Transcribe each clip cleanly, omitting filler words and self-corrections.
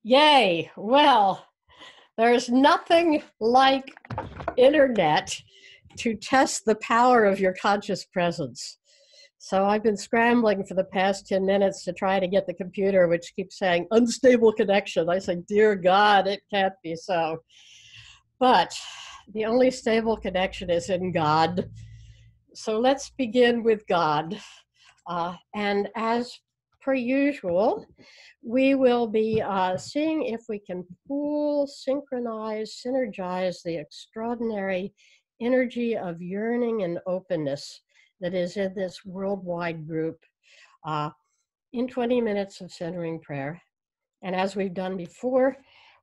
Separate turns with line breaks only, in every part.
Yay. Well, there's nothing like internet to test the power of your conscious presence. So I've been scrambling for the past 10 minutes to try to get the computer, which keeps saying unstable connection. I say, dear God, it can't be so. But the only stable connection is in God. So let's begin with God. And as per usual, we will be seeing if we can pool, synchronize, synergize the extraordinary energy of yearning and openness that is in this worldwide group in 20 minutes of centering prayer. And as we've done before,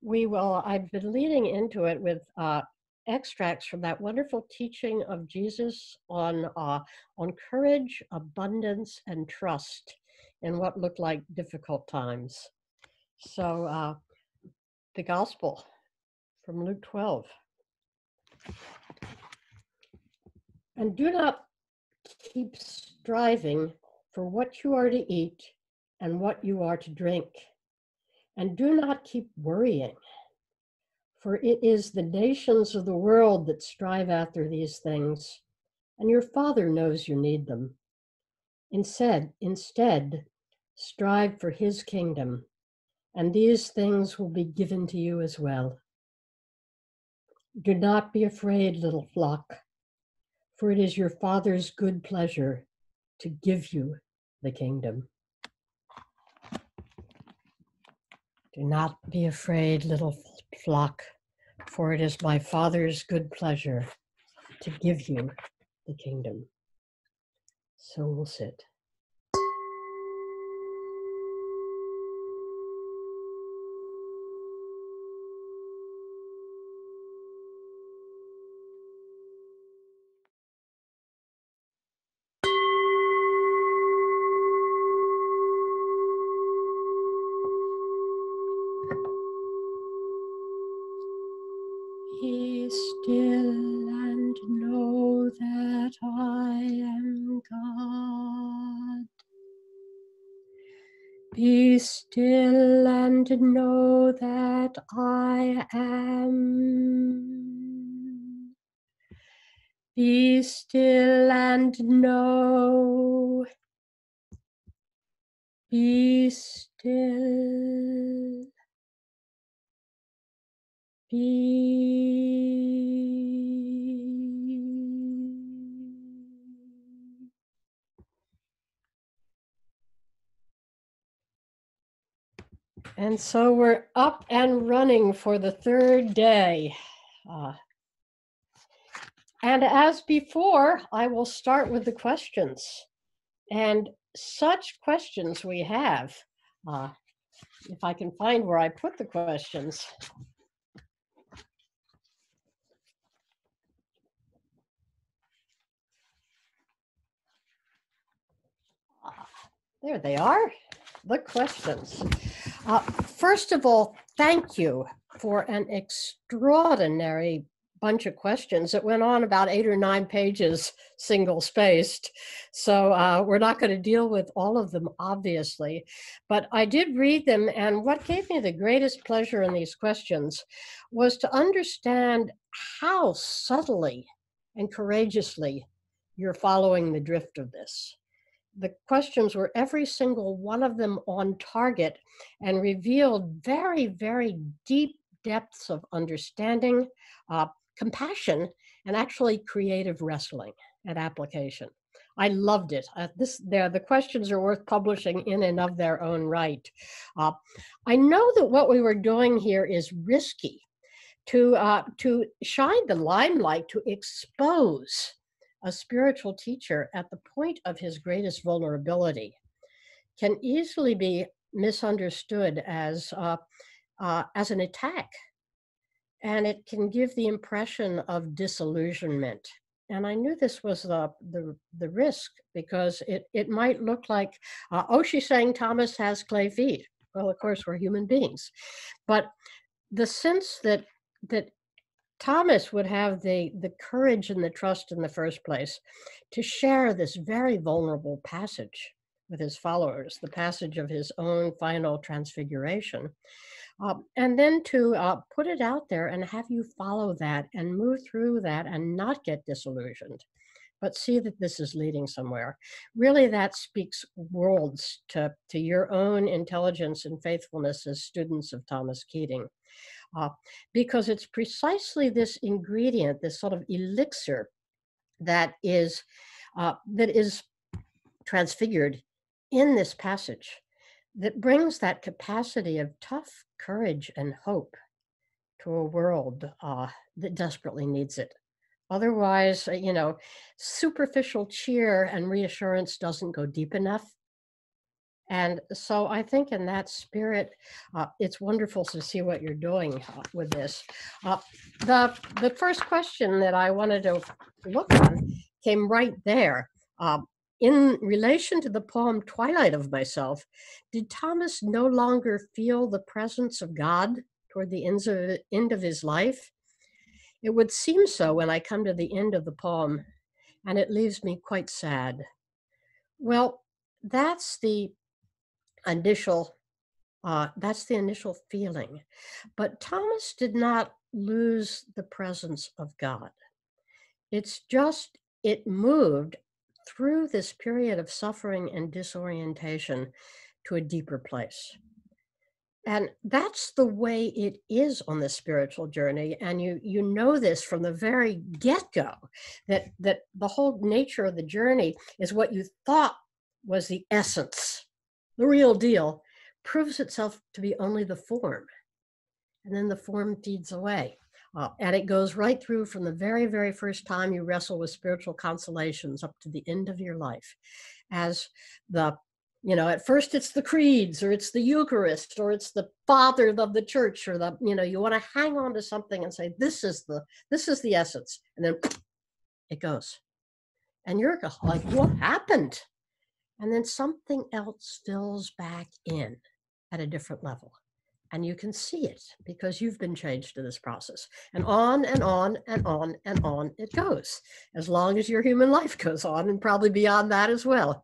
I've been leading into it with extracts from that wonderful teaching of Jesus on courage, abundance, and trust in what looked like difficult times. So the gospel from Luke 12. And do not keep striving for what you are to eat and what you are to drink. And do not keep worrying, for it is the nations of the world that strive after these things, and your Father knows you need them. Instead, strive for his kingdom, and these things will be given to you as well. Do not be afraid, little flock, for it is your Father's good pleasure to give you the kingdom. Do not be afraid, little flock, for it is my Father's good pleasure to give you the kingdom. So we'll sit. Be still and know that I am God. Be still and know that I am. Be still and know. Be still. And so we're up and running for the third day. And as before, I will start with the questions. And such questions we have. If I can find where I put the questions. There they are, the questions. First of all, thank you for an extraordinary bunch of questions. It went on about 8 or 9 pages, single spaced. So we're not going to deal with all of them, obviously, but I did read them. And what gave me the greatest pleasure in these questions was to understand how subtly and courageously you're following the drift of this. The questions were every single one of them on target and revealed very, very deep depths of understanding, compassion, and actually creative wrestling and application. I loved it. The questions are worth publishing in and of their own right. I know that what we were doing here is risky, to shine the limelight, to expose a spiritual teacher at the point of his greatest vulnerability can easily be misunderstood as an attack. And it can give the impression of disillusionment. And I knew this was the risk, because it might look like, oh, she's saying Thomas has clay feet. Well, of course, we're human beings. But the sense that Thomas would have the courage and the trust in the first place to share this very vulnerable passage with his followers, the passage of his own final transfiguration, And then to put it out there and have you follow that and move through that and not get disillusioned, but see that this is leading somewhere. Really, that speaks worlds to your own intelligence and faithfulness as students of Thomas Keating, uh, because it's precisely this ingredient, this sort of elixir that is transfigured in this passage that brings that capacity of tough courage and hope to a world that desperately needs it. Otherwise, superficial cheer and reassurance doesn't go deep enough. And so I think in that spirit, it's wonderful to see what you're doing with this. Uh, the first question that I wanted to look on came right there. In relation to the poem Twilight of Myself, did Thomas no longer feel the presence of God toward the end of his life? It would seem so when I come to the end of the poem, and it leaves me quite sad. Well, that's the initial that's the initial feeling. But Thomas did not lose the presence of God. It's just, it moved through this period of suffering and disorientation to a deeper place. And that's the way it is on the spiritual journey. And you know this from the very get-go, that the whole nature of the journey is what you thought was the essence, the real deal, proves itself to be only the form. And then the form feeds away. And it goes right through from the very, very first time you wrestle with spiritual consolations up to the end of your life as at first it's the creeds, or it's the Eucharist, or it's the father of the church, or you want to hang on to something and say, this is the essence. And then it goes. And you're like, what happened? And then something else fills back in at a different level. And you can see it because you've been changed in this process. And on and on and on and on it goes, as long as your human life goes on, and probably beyond that as well.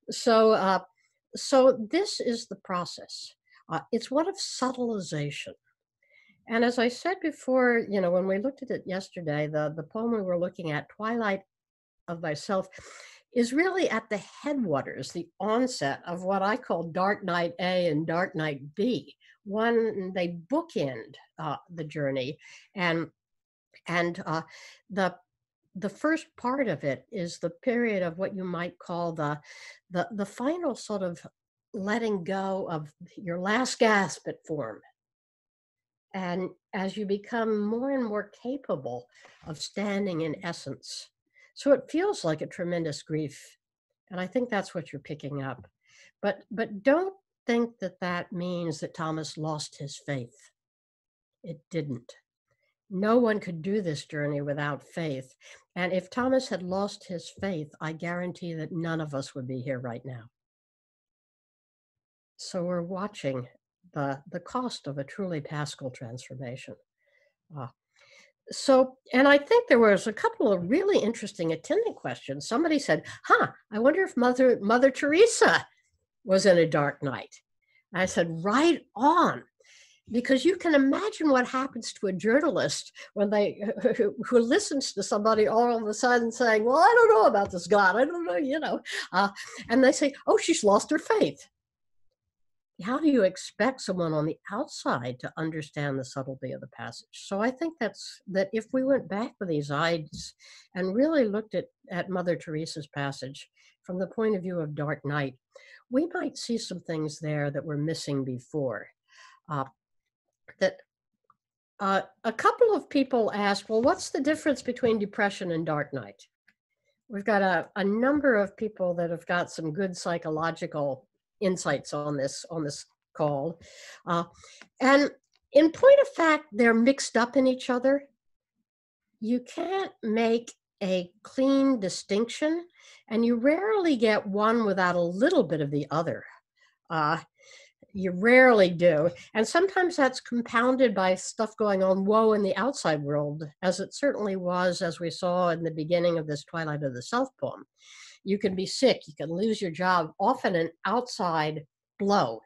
So this is the process. It's one of subtilization. And as I said before, when we looked at it yesterday, the poem we were looking at, Twilight of Myself, is really at the headwaters, the onset of what I call Dark Night A and Dark Night B. They bookend the journey, and the first part of it is the period of what you might call the final sort of letting go of your last gasp at form. And as you become more and more capable of standing in essence. So it feels like a tremendous grief. And I think that's what you're picking up. But don't think that means that Thomas lost his faith. It didn't. No one could do this journey without faith. And if Thomas had lost his faith, I guarantee that none of us would be here right now. So we're watching the cost of a truly Paschal transformation. And I think there was a couple of really interesting attendant questions. Somebody said, I wonder if Mother Teresa was in a dark night. I said, right on. Because you can imagine what happens to a journalist when who listens to somebody all of a sudden saying, well, I don't know about this God. I don't know, and they say, oh, she's lost her faith. How do you expect someone on the outside to understand the subtlety of the passage? So I think that if we went back with these eyes and really looked at Mother Teresa's passage from the point of view of Dark Night, we might see some things there that were missing before. A couple of people asked, well, what's the difference between depression and Dark Night? We've got a number of people that have got some good psychological insights on this call. And in point of fact, they're mixed up in each other. You can't make a clean distinction, and you rarely get one without a little bit of the other. You rarely do. And sometimes that's compounded by stuff going on, woe, in the outside world, as it certainly was, as we saw in the beginning of this Twilight of the Self poem. You can be sick, you can lose your job. Often an outside blow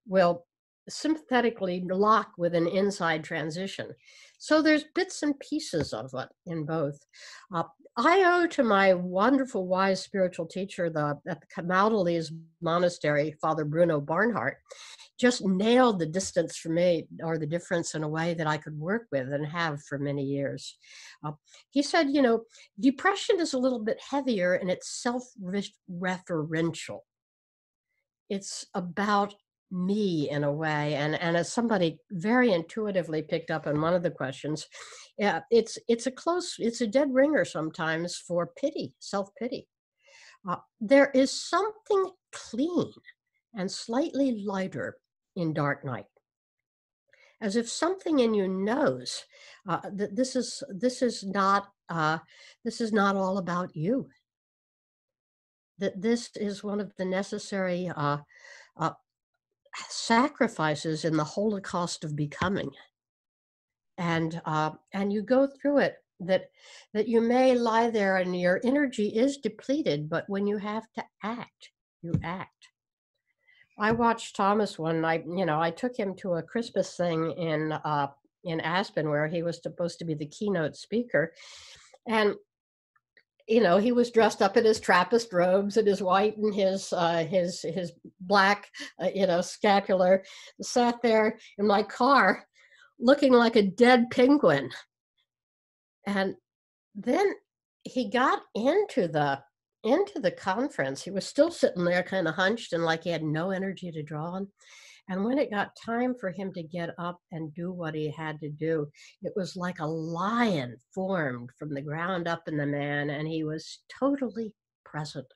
will sympathetically lock with an inside transition. So there's bits and pieces of it in both. Uh, I owe to my wonderful, wise spiritual teacher at the Camaldolese Monastery, Father Bruno Barnhart, just nailed the distance for me, or the difference, in a way that I could work with and have for many years. Uh, he said, depression is a little bit heavier and it's self-referential. It's about me in a way. And as somebody very intuitively picked up in one of the questions, yeah, it's a dead ringer sometimes for pity, self-pity. There is something clean and slightly lighter in dark night, as if something in you knows that this is not all about you. That this is one of the necessary uh, sacrifices in the Holocaust of becoming, and you go through it. That you may lie there and your energy is depleted, but when you have to act, you act. I watched Thomas one night. I took him to a Christmas thing in Aspen, where he was supposed to be the keynote speaker, and he was dressed up in his Trappist robes and his white and his black, scapular. Sat there in my car, looking like a dead penguin. And then he got into the conference. He was still sitting there, kind of hunched, and like he had no energy to draw on. And when it got time for him to get up and do what he had to do, it was like a lion formed from the ground up in the man, and he was totally present,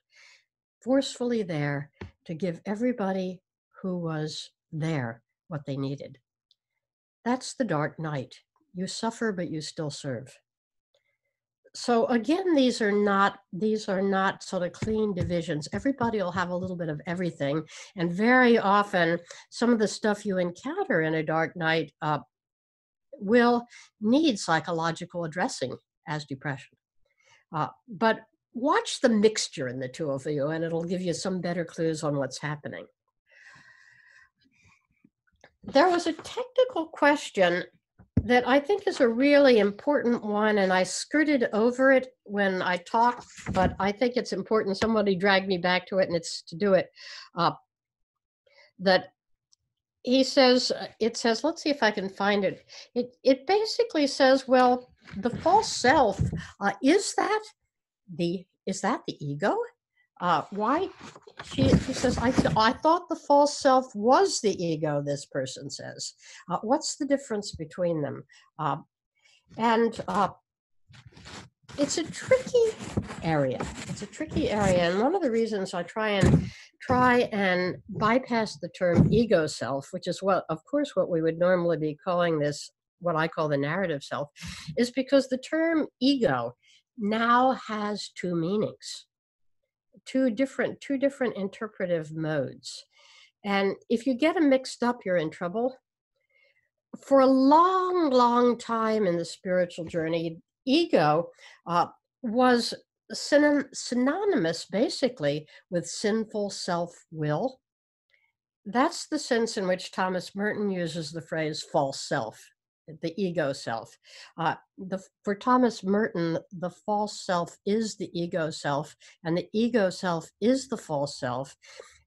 forcefully there to give everybody who was there what they needed. That's the dark night. You suffer, but you still serve. So again, these are not sort of clean divisions. Everybody will have a little bit of everything, and very often some of the stuff you encounter in a dark night will need psychological addressing as depression. But watch the mixture in the two of you, and it'll give you some better clues on what's happening. There was a technical question that I think is a really important one, and I skirted over it when I talked, but I think it's important. Somebody dragged me back to it, and it's to do it. That he says, it says, let's see if I can find it. It basically says, well, the false self, is that the ego? Why? She says, I thought the false self was the ego, this person says. What's the difference between them? And it's a tricky area. And one of the reasons I try and bypass the term ego self, which is what we would normally be calling this, what I call the narrative self, is because the term ego now has two meanings. Two different interpretive modes. And if you get them mixed up, you're in trouble. For a long, long time in the spiritual journey, ego was synonymous basically with sinful self-will. That's the sense in which Thomas Merton uses the phrase false self, the ego self. For Thomas Merton, the false self is the ego self, and the ego self is the false self.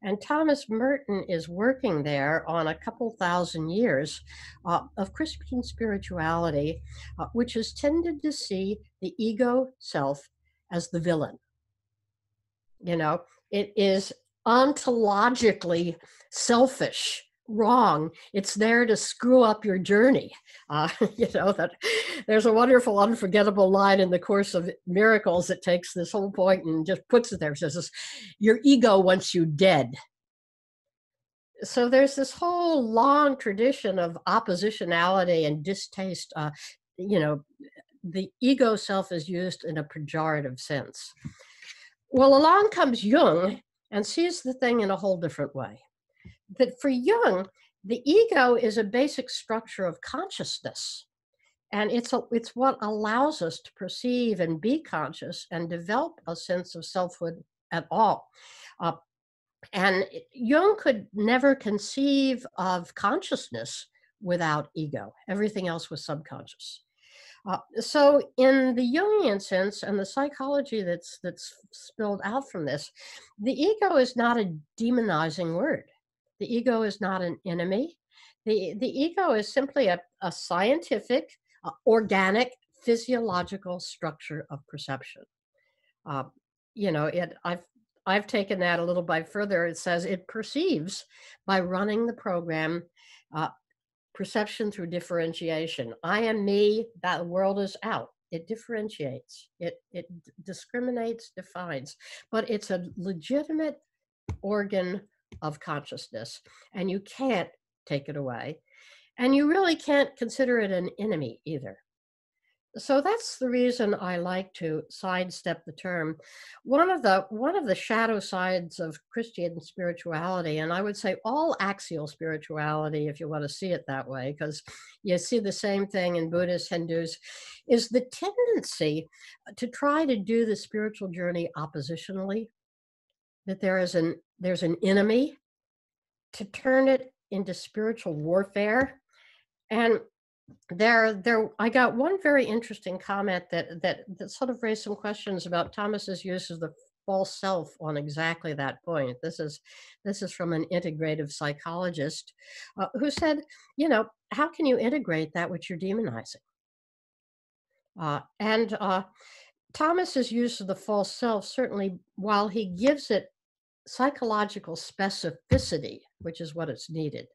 And Thomas Merton is working there on a couple thousand years of Christian spirituality, which has tended to see the ego self as the villain. It is ontologically selfish, wrong. It's there to screw up your journey. That there's a wonderful, unforgettable line in the Course of Miracles that takes this whole point and just puts it there. It says, your ego wants you dead. So there's this whole long tradition of oppositionality and distaste. The ego self is used in a pejorative sense. Well, along comes Jung and sees the thing in a whole different way. That for Jung, the ego is a basic structure of consciousness. And it's what allows us to perceive and be conscious and develop a sense of selfhood at all. And Jung could never conceive of consciousness without ego. Everything else was subconscious. So, in the Jungian sense and the psychology that's spilled out from this, the ego is not a demonizing word. The ego is not an enemy. The ego is simply a scientific, organic, physiological structure of perception. Uh, I've taken that a little bit further. It says it perceives by running the program, uh, perception through differentiation. I am me, that world is out. It differentiates, it discriminates, defines, but it's a legitimate organ of consciousness, and you can't take it away. And you really can't consider it an enemy either. So that's the reason I like to sidestep the term. One of the shadow sides of Christian spirituality, and I would say all axial spirituality, if you want to see it that way, because you see the same thing in Buddhists, Hindus, is the tendency to try to do the spiritual journey oppositionally. That there's an enemy, to turn it into spiritual warfare. And I got one very interesting comment that sort of raised some questions about Thomas's use of the false self on exactly that point. This is from an integrative psychologist who said, how can you integrate that which you're demonizing? And Thomas's use of the false self, certainly, while he gives it psychological specificity, which is what it's needed,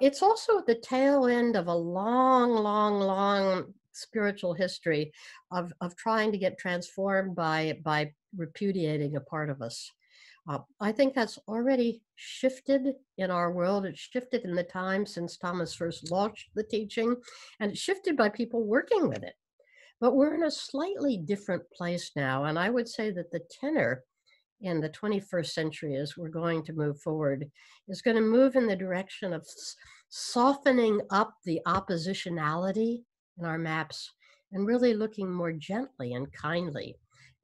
it's also at the tail end of a long, long, long spiritual history of trying to get transformed by repudiating a part of us. I think that's already shifted in our world. It's shifted in the time since Thomas first launched the teaching, and it's shifted by people working with it. But we're in a slightly different place now, and I would say that the tenor in the 21st century, as we're going to move forward, is going to move in the direction of softening up the oppositionality in our maps and really looking more gently and kindly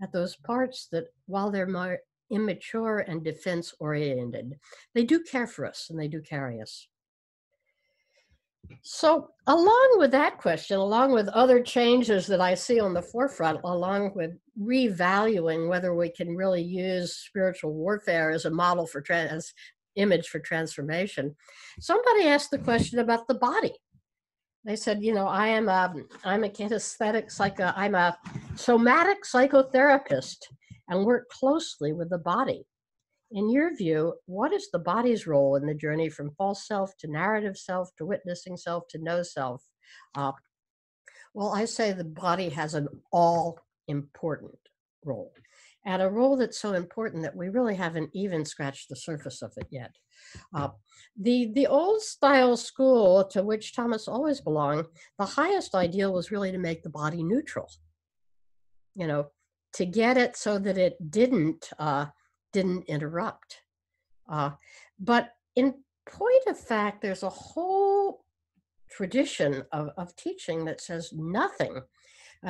at those parts that, while they're more immature and defense oriented, they do care for us and they do carry us. So, along with that question, along with other changes that I see on the forefront, along with revaluing whether we can really use spiritual warfare as a model for as image for transformation, somebody asked the question about the body. They said, I'm a kinesthetic I'm a somatic psychotherapist and work closely with the body. In your view, what is the body's role in the journey from false self to narrative self to witnessing self to no self? Well, I say the body has an all important role, and a role that's so important that we really haven't even scratched the surface of it yet. The old style school to which Thomas always belonged, the highest ideal was really to make the body neutral, to get it so that it didn't interrupt. But in point of fact, there's a whole tradition of teaching that says nothing.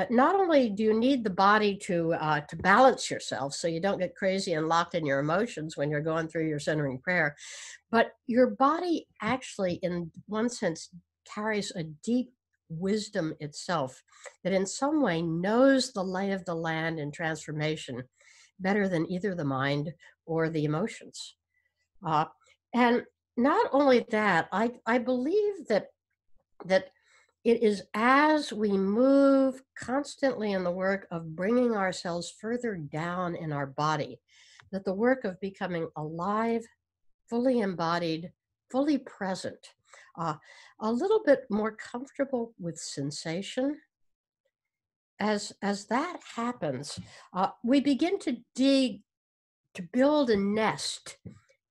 Not only do you need the body to balance yourself so you don't get crazy and locked in your emotions when you're going through your centering prayer, but your body actually, in one sense, carries a deep wisdom itself that in some way knows the lay of the land in transformation better than either the mind or the emotions. And not only that, I believe that it is as we move constantly in the work of bringing ourselves further down in our body, that the work of becoming alive, fully embodied, fully present, a little bit more comfortable with sensation. As that happens, we begin to build a nest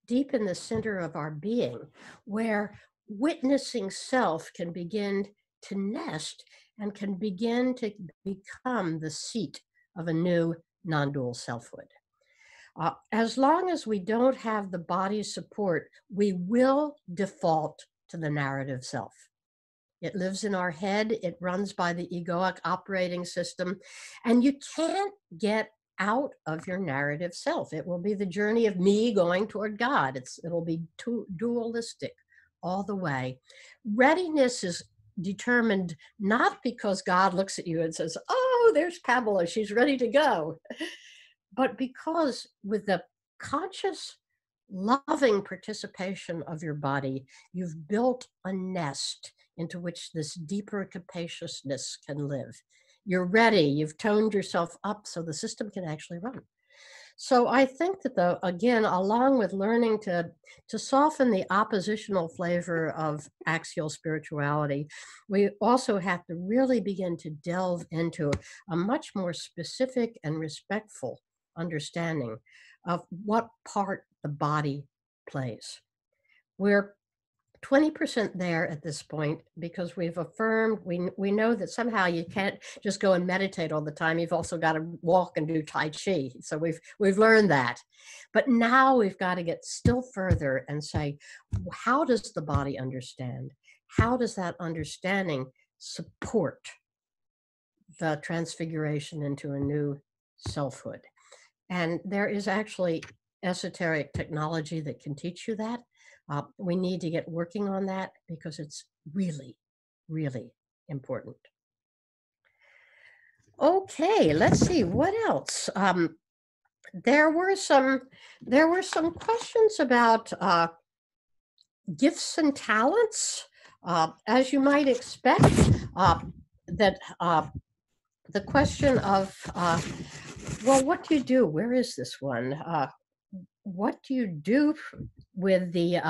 deep in the center of our being, where witnessing self can begin to nest and can begin to become the seat of a new non-dual selfhood. As long as we don't have the body's support, we will default to the narrative self. It lives in our head, it runs by the egoic operating system, and you can't get out of your narrative self. It will be the journey of me going toward God. It'll be dualistic all the way. Readiness is determined not because God looks at you and says, oh, there's Pamela, she's ready to go, but because with the conscious, loving participation of your body, you've built a nest into which this deeper capaciousness can live. You're ready, you've toned yourself up so the system can actually run. So I think that, again, along with learning to soften the oppositional flavor of axial spirituality, we also have to really begin to delve into a much more specific and respectful understanding of what part the body plays. We're 20% there at this point because we've affirmed, we know that somehow you can't just go and meditate all the time. You've also got to walk and do Tai Chi. So we've learned that. But now we've got to get still further and say, how does the body understand? How does that understanding support the transfiguration into a new selfhood? And there is actually esoteric technology that can teach you that. We need to get working on that because it's really, really important. Okay, let's see what else. There were some questions about gifts and talents. As you might expect, that the question of well, what do you do? Where is this one? What do you do with the,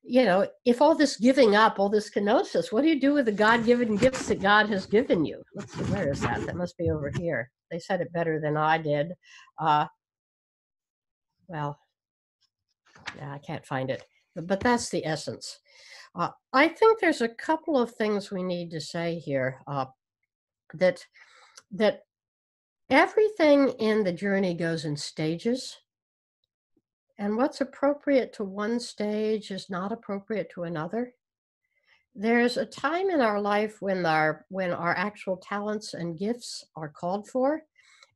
if all this giving up, all this kenosis, what do you do with the God-given gifts that God has given you? Let's see, where is that? That must be over here. They said it better than I did. Well, yeah, I can't find it, but that's the essence. I think there's a couple of things we need to say here, that everything in the journey goes in stages. And what's appropriate to one stage is not appropriate to another. There's a time in our life when our actual talents and gifts are called for,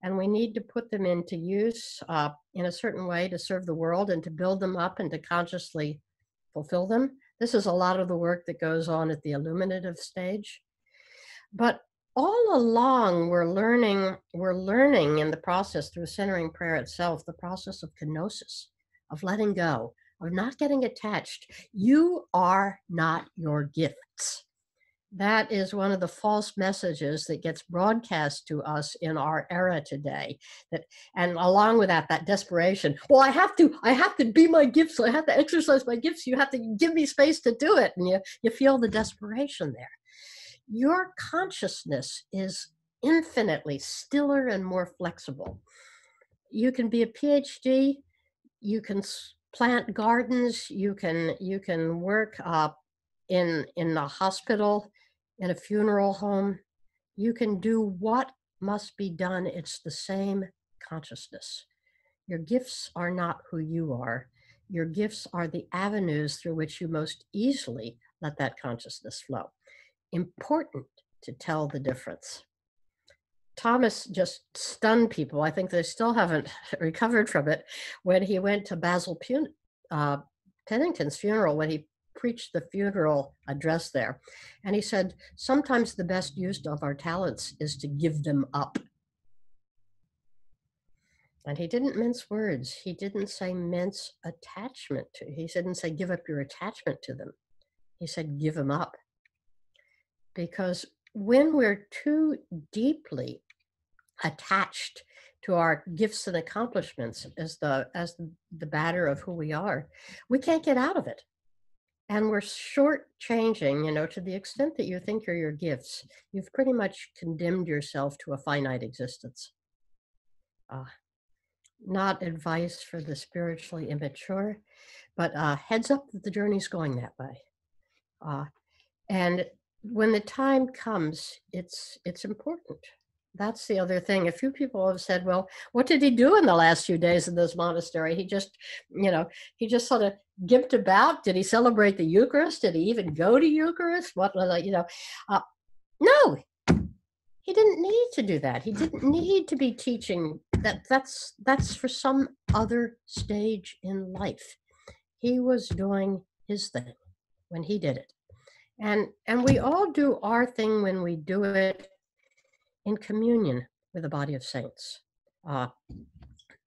and we need to put them into use in a certain way to serve the world and to build them up and to consciously fulfill them. This is a lot of the work that goes on at the illuminative stage. But all along, we're learning in the process through centering prayer itself, the process of kenosis, of letting go, of not getting attached. You are not your gifts. That is one of the false messages that gets broadcast to us in our era today. And along with that desperation, well, I have to be my gifts. I have to exercise my gifts. You have to give me space to do it. And you feel the desperation there. Your consciousness is infinitely stiller and more flexible. You can be a PhD. You can plant gardens. You can work in a hospital, in a funeral home. You can do what must be done. It's the same consciousness. Your gifts are not who you are. Your gifts are the avenues through which you most easily let that consciousness flow. Important to tell the difference. Thomas just stunned people. I think they still haven't recovered from it when he went to Basil Pennington's funeral, when he preached the funeral address there. And he said, sometimes the best use of our talents is to give them up. And he didn't mince words. He didn't say mince attachment to. He didn't say give up your attachment to them. He said give them up. Because when we're too deeply attached to our gifts and accomplishments as the batter of who we are, we can't get out of it. And we're shortchanging, to the extent that you think you're your gifts, you've pretty much condemned yourself to a finite existence. Not advice for the spiritually immature, but heads up that the journey's going that way. And when the time comes, it's important. That's the other thing. A few people have said, well, what did he do in the last few days in this monastery? He just sort of gimped about. Did he celebrate the Eucharist? Did he even go to Eucharist? No, he didn't need to do that. He didn't need to be teaching that's for some other stage in life. He was doing his thing when he did it. And we all do our thing when we do it in communion with the body of saints. Uh,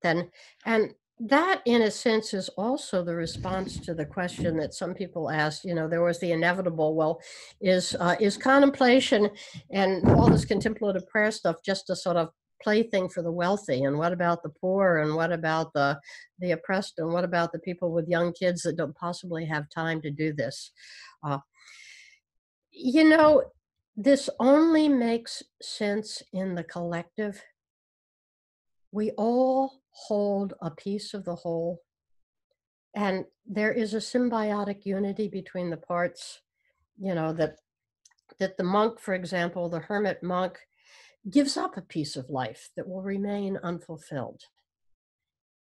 then and that in a sense is also the response to the question that some people asked. There was the inevitable, well, is contemplation and all this contemplative prayer stuff just a sort of plaything for the wealthy, and what about the poor, and what about the oppressed, and what about the people with young kids that don't possibly have time to do this? uh, you know this only makes sense in the collective. We all hold a piece of the whole, and there is a symbiotic unity between the parts. That the monk, for example, the hermit monk, gives up a piece of life that will remain unfulfilled.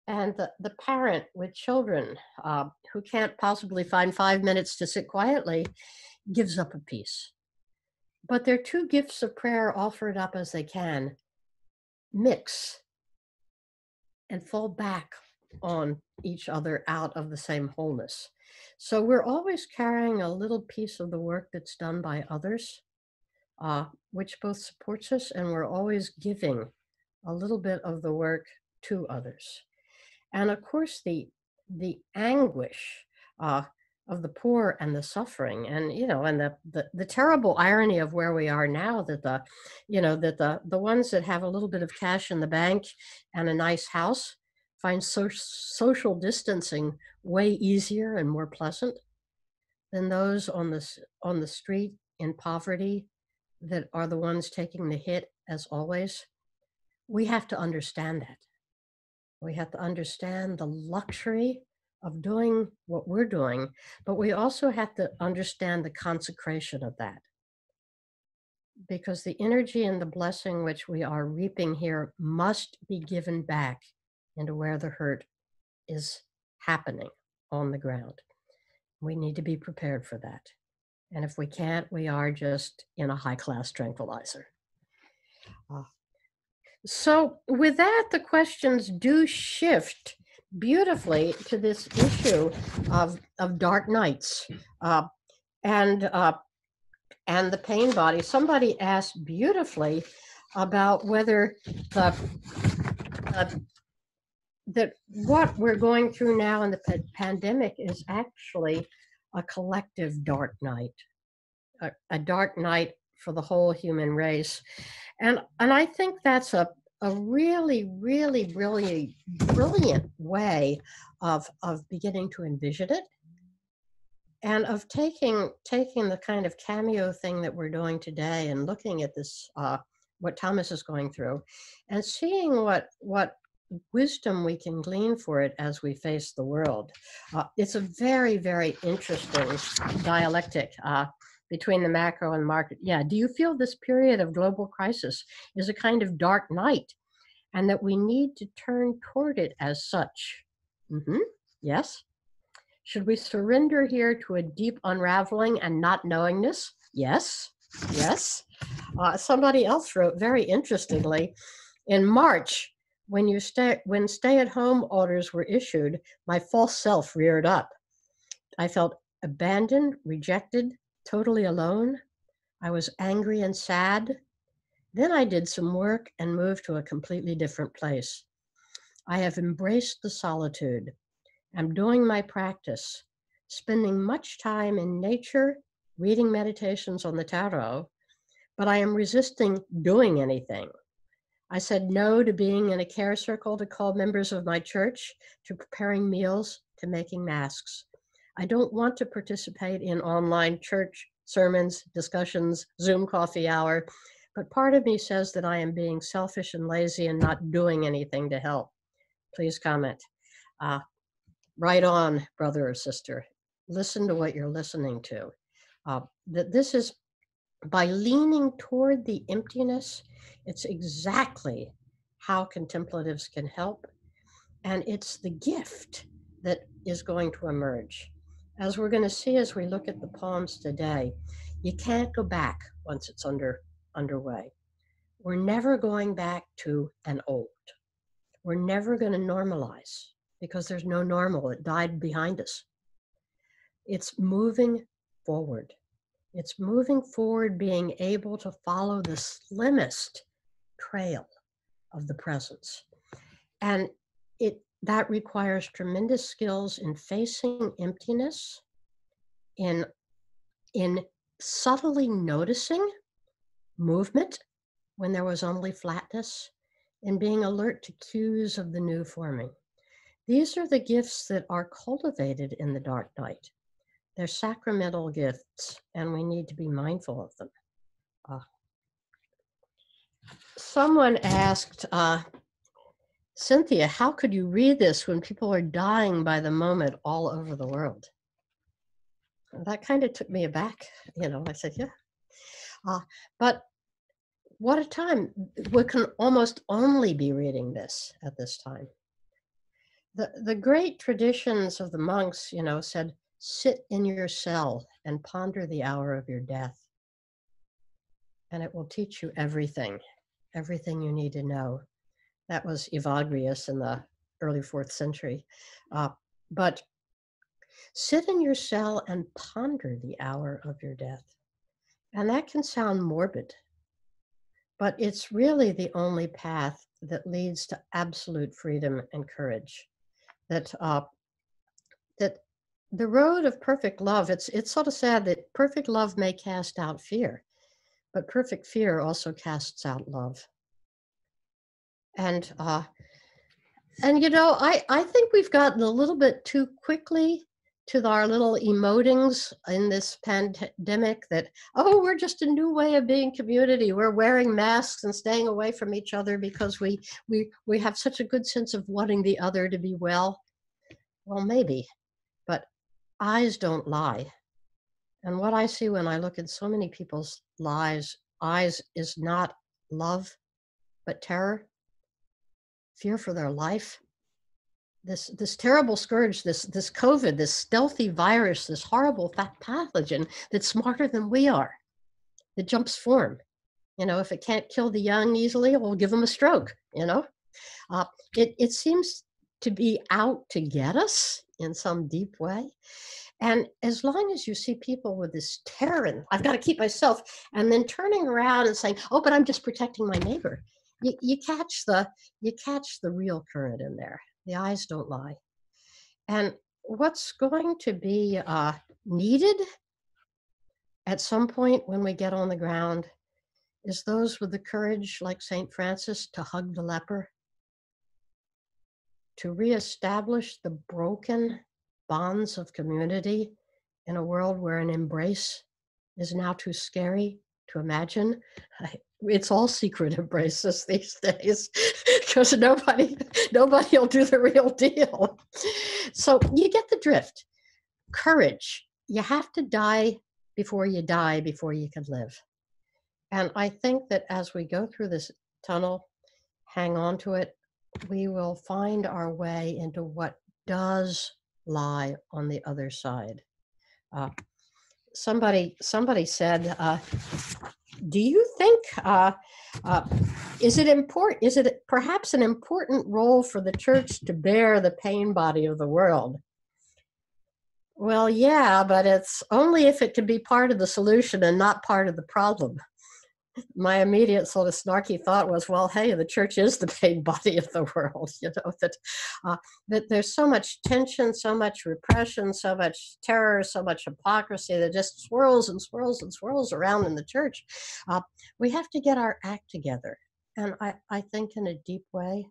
And the parent with children who can't possibly find 5 minutes to sit quietly gives up a piece. But their two gifts of prayer, offered up as they can, mix and fall back on each other out of the same wholeness. So we're always carrying a little piece of the work that's done by others, which both supports us, and we're always giving a little bit of the work to others. And of course, the anguish of the poor and the suffering, and the terrible irony of where we are now, that the ones that have a little bit of cash in the bank and a nice house find social distancing way easier and more pleasant than those on the street in poverty, that are the ones taking the hit as always. We have to understand that. We have to understand the luxury of doing what we're doing, but we also have to understand the consecration of that, because the energy and the blessing which we are reaping here must be given back into where the hurt is happening on the ground. We need to be prepared for that. And if we can't, we are just in a high-class tranquilizer. So with that, the questions do shift beautifully to this issue of dark nights and the pain body. Somebody asked beautifully about whether that what we're going through now in the pandemic is actually a collective dark night, a dark night for the whole human race. And I think that's a really, really, really brilliant way of beginning to envision it, and of taking the kind of cameo thing that we're doing today and looking at this, what Thomas is going through, and seeing what wisdom we can glean for it as we face the world. It's a very, very interesting dialectic between the macro and market. Yeah, do you feel this period of global crisis is a kind of dark night, and that we need to turn toward it as such? Yes. Should we surrender here to a deep unraveling and not knowingness? Yes. Yes. Somebody else wrote very interestingly, in March, when stay-at-home orders were issued, my false self reared up. I felt abandoned, rejected, totally alone. I was angry and sad. Then I did some work and moved to a completely different place. I have embraced the solitude. I'm doing my practice, spending much time in nature, reading meditations on the tarot, but I am resisting doing anything. I said no to being in a care circle, to call members of my church, to preparing meals, to making masks. I don't want to participate in online church sermons, discussions, Zoom coffee hour, but part of me says that I am being selfish and lazy and not doing anything to help. Please comment. Right on, brother or sister. Listen to what you're listening to. That this is, by leaning toward the emptiness, it's exactly how contemplatives can help. And it's the gift that is going to emerge. As we're going to see as we look at the poems today, you can't go back once it's underway. We're never going back to an old. we're never going to normalize because there's no normal. It died behind us. It's moving forward. It's moving forward, being able to follow the slimmest trail of the presence. And that requires tremendous skills in facing emptiness, in subtly noticing movement when there was only flatness, and being alert to cues of the new forming. These are the gifts that are cultivated in the dark night. They're sacramental gifts, and we need to be mindful of them. Someone asked, Cynthia, how could you read this when people are dying by the moment all over the world? That kind of took me aback. I said, yeah. But what a time. We can almost only be reading this at this time. The great traditions of the monks, said, sit in your cell and ponder the hour of your death. And it will teach you everything you need to know. That was Evagrius in the early 4th century. But sit in your cell and ponder the hour of your death. And that can sound morbid, but it's really the only path that leads to absolute freedom and courage. That the road of perfect love, it's sort of sad that perfect love may cast out fear, but perfect fear also casts out love. And I think we've gotten a little bit too quickly to our little emotings in this pandemic that, we're just a new way of being community. We're wearing masks and staying away from each other because we have such a good sense of wanting the other to be well. Well, maybe, but eyes don't lie. And what I see when I look at so many people's eyes is not love, but terror, fear for their life. This terrible scourge, this COVID, this stealthy virus, this horrible pathogen that's smarter than we are, that jumps form. If it can't kill the young easily, we'll give them a stroke. It seems to be out to get us in some deep way. And as long as you see people with this terror and I've got to keep myself, and then turning around and saying, but I'm just protecting my neighbor, you catch the real current in there. The eyes don't lie. And what's going to be needed at some point when we get on the ground is those with the courage, like St. Francis, to hug the leper, to reestablish the broken bonds of community in a world where an embrace is now too scary to imagine. It's all secret embraces these days because nobody will do the real deal. So you get the drift. Courage. You have to die before you can live. And I think that as we go through this tunnel, hang on to it, we will find our way into what does lie on the other side. Somebody said, do you think, is it perhaps an important role for the church to bear the pain body of the world? Well, yeah, but it's only if it can be part of the solution and not part of the problem. My immediate sort of snarky thought was, well, hey, the church is the pain body of the world, that there's so much tension, so much repression, so much terror, so much hypocrisy that just swirls and swirls and swirls around in the church. We have to get our act together. And I think in a deep way,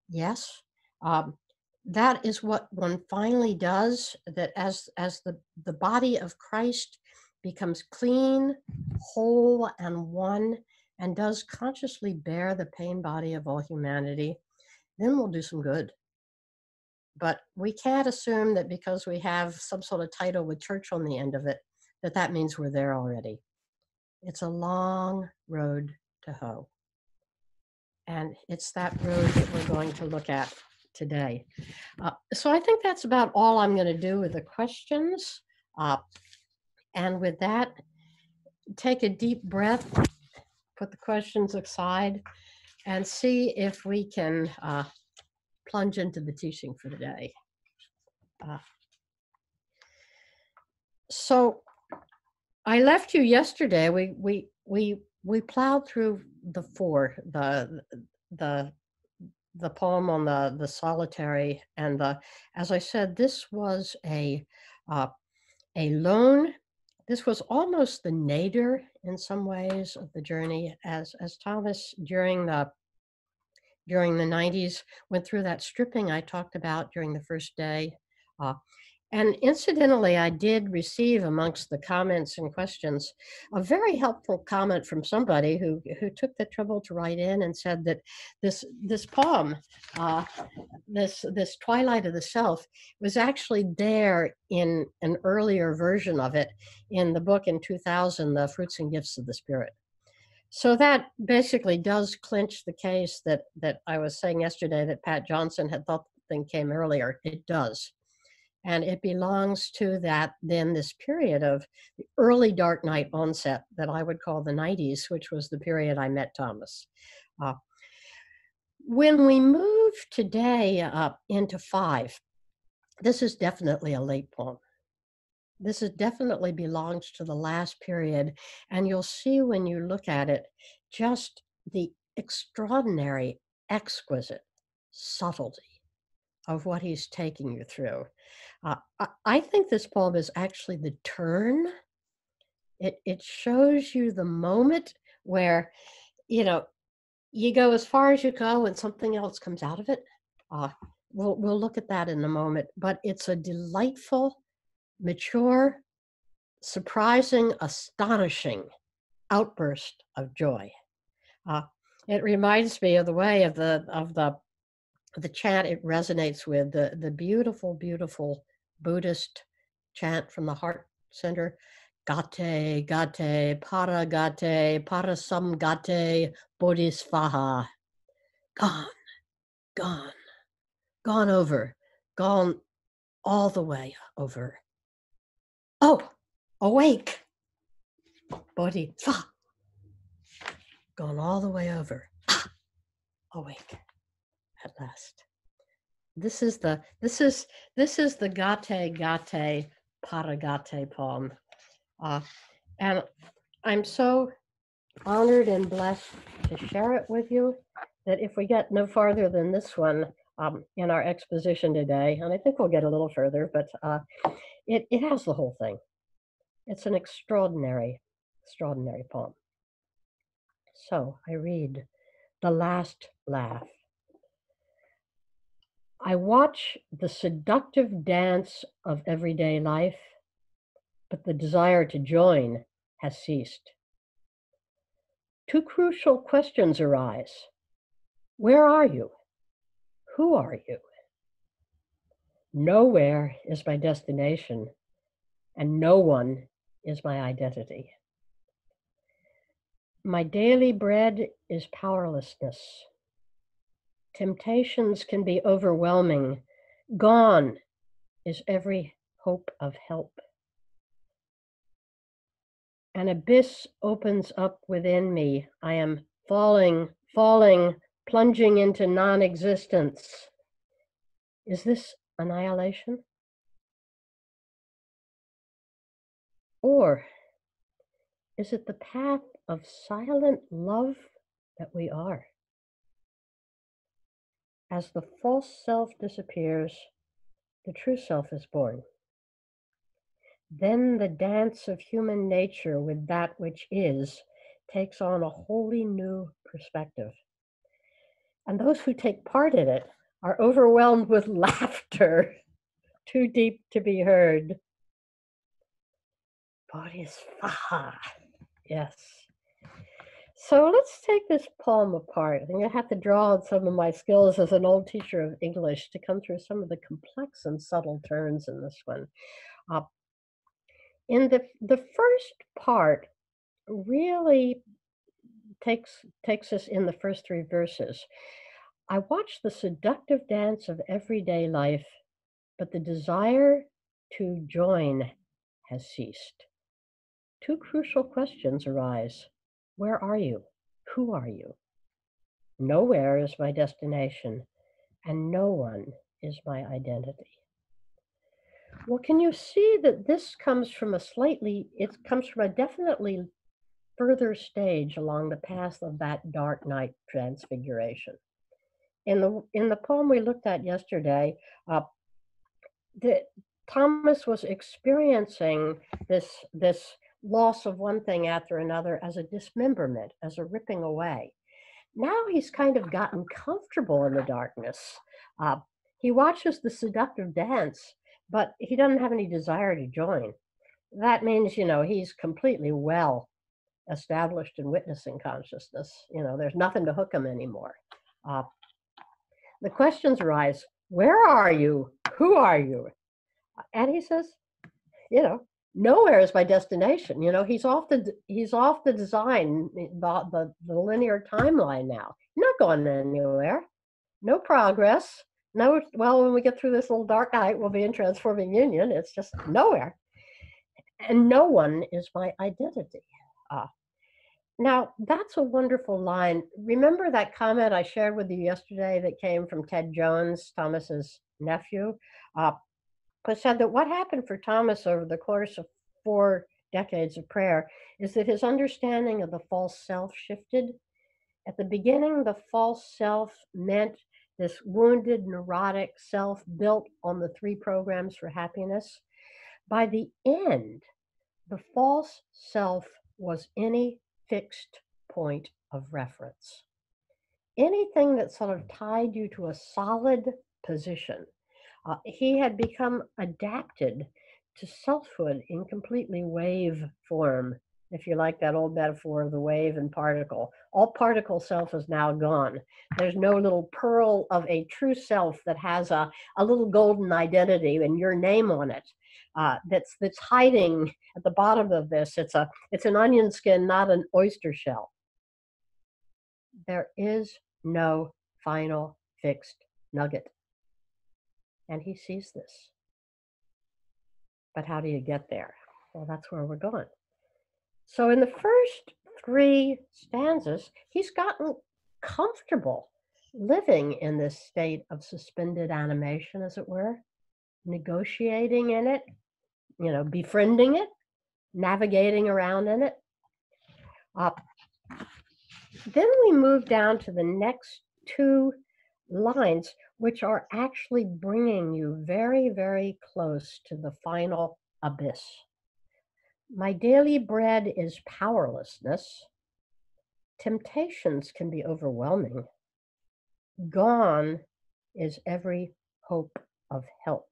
yes. That is what one finally does, that as the body of Christ becomes clean, whole, and one, and does consciously bear the pain body of all humanity, then we'll do some good. But we can't assume that because we have some sort of title with church on the end of it, that means we're there already. It's a long road to hoe. And it's that road that we're going to look at today. So I think that's about all I'm going to do with the questions. And with that, take a deep breath, put the questions aside, and see if we can plunge into the teaching for the day. So I left you yesterday. We plowed through the poem on the solitary, and as I said, this was a lone. This was almost the nadir in some ways of the journey, as Thomas during the 90s went through that stripping I talked about during the first day. And incidentally, I did receive amongst the comments and questions a very helpful comment from somebody who took the trouble to write in and said that this poem, this Twilight of the Self, was actually there in an earlier version of it in the book in 2000, The Fruits and Gifts of the Spirit. So that basically does clinch the case that I was saying yesterday that Pat Johnson had thought the thing came earlier. It does. And it belongs to this period of the early Dark Night onset that I would call the 90s, which was the period I met Thomas. When we move today up into 5, this is definitely a late poem. This definitely belongs to the last period. And you'll see when you look at it, just the extraordinary, exquisite subtlety of what he's taking you through. I think this poem is actually the turn. It shows you the moment where, you go as far as you go and something else comes out of it. We'll look at that in a moment, but it's a delightful, mature, surprising, astonishing outburst of joy. It reminds me of the way of the chant it resonates with, the beautiful, beautiful Buddhist chant from the heart center. Gate, gate, parasamgate, bodhisvaha. Gone, gone, gone over, gone all the way over. Oh, awake, bodhisvaha. Gone all the way over. Awake at last. This is the Gate Gate Paragate poem. And I'm so honored and blessed to share it with you that if we get no farther than this one in our exposition today, and I think we'll get a little further, but it has the whole thing. It's an extraordinary, extraordinary poem. So I read The Last Laugh. I watch the seductive dance of everyday life, but the desire to join has ceased. 2 crucial questions arise. Where are you? Who are you? Nowhere is my destination, and no one is my identity. My daily bread is powerlessness. Temptations can be overwhelming. Gone is every hope of help. An abyss opens up within me. I am falling, plunging into non-existence. Is this annihilation? Or is it the path of silent love that we are? As the false self disappears, the true self is born. Then the dance of human nature with that which is takes on a wholly new perspective. And those who take part in it are overwhelmed with laughter, too deep to be heard. Bodhisvaha, yes. So let's take this poem apart. I think I have to draw on some of my skills as an old teacher of English to come through some of the complex and subtle turns in this one. In the first part really takes us in the first 3 verses. I watch the seductive dance of everyday life, but the desire to join has ceased. 2 crucial questions arise. Where are you? Who are you? Nowhere is my destination, and no one is my identity. Well, can you see that this comes from it comes from a definitely further stage along the path of that dark night transfiguration. In the poem we looked at yesterday, uh, Thomas was experiencing this loss of one thing after another as a dismemberment, as a ripping away. Now he's kind of gotten comfortable in the darkness. Uh, he watches the seductive dance, but he doesn't have any desire to join. That means, he's completely well established in witnessing consciousness. There's nothing to hook him anymore. Uh, the questions arise: where are you? Who are you? And he says, nowhere is my destination. He's off the design, the linear timeline now. Not going anywhere. No progress. No, well, when we get through this little dark night, we'll be in transforming union. It's just nowhere. And no one is my identity. Now, that's a wonderful line. Remember that comment I shared with you yesterday that came from Ted Jones, Thomas's nephew? But said that what happened for Thomas over the course of 4 decades of prayer is that his understanding of the false self shifted. At the beginning, the false self meant this wounded, neurotic self built on the 3 programs for happiness. By the end, the false self was any fixed point of reference. Anything that sort of tied you to a solid position. He had become adapted to selfhood in completely wave form, if you like that old metaphor of the wave and particle. All particle self is now gone. There's no little pearl of a true self that has a little golden identity and your name on it. That's hiding at the bottom of this. It's an onion skin, not an oyster shell. There is no final fixed nugget. And he sees this. But how do you get there? Well, that's where we're going. So in the first 3 stanzas, he's gotten comfortable living in this state of suspended animation, as it were, negotiating in it, befriending it, navigating around in it. Then we move down to the next 2 lines, which are actually bringing you very, very close to the final abyss. My daily bread is powerlessness. Temptations can be overwhelming. Gone is every hope of help.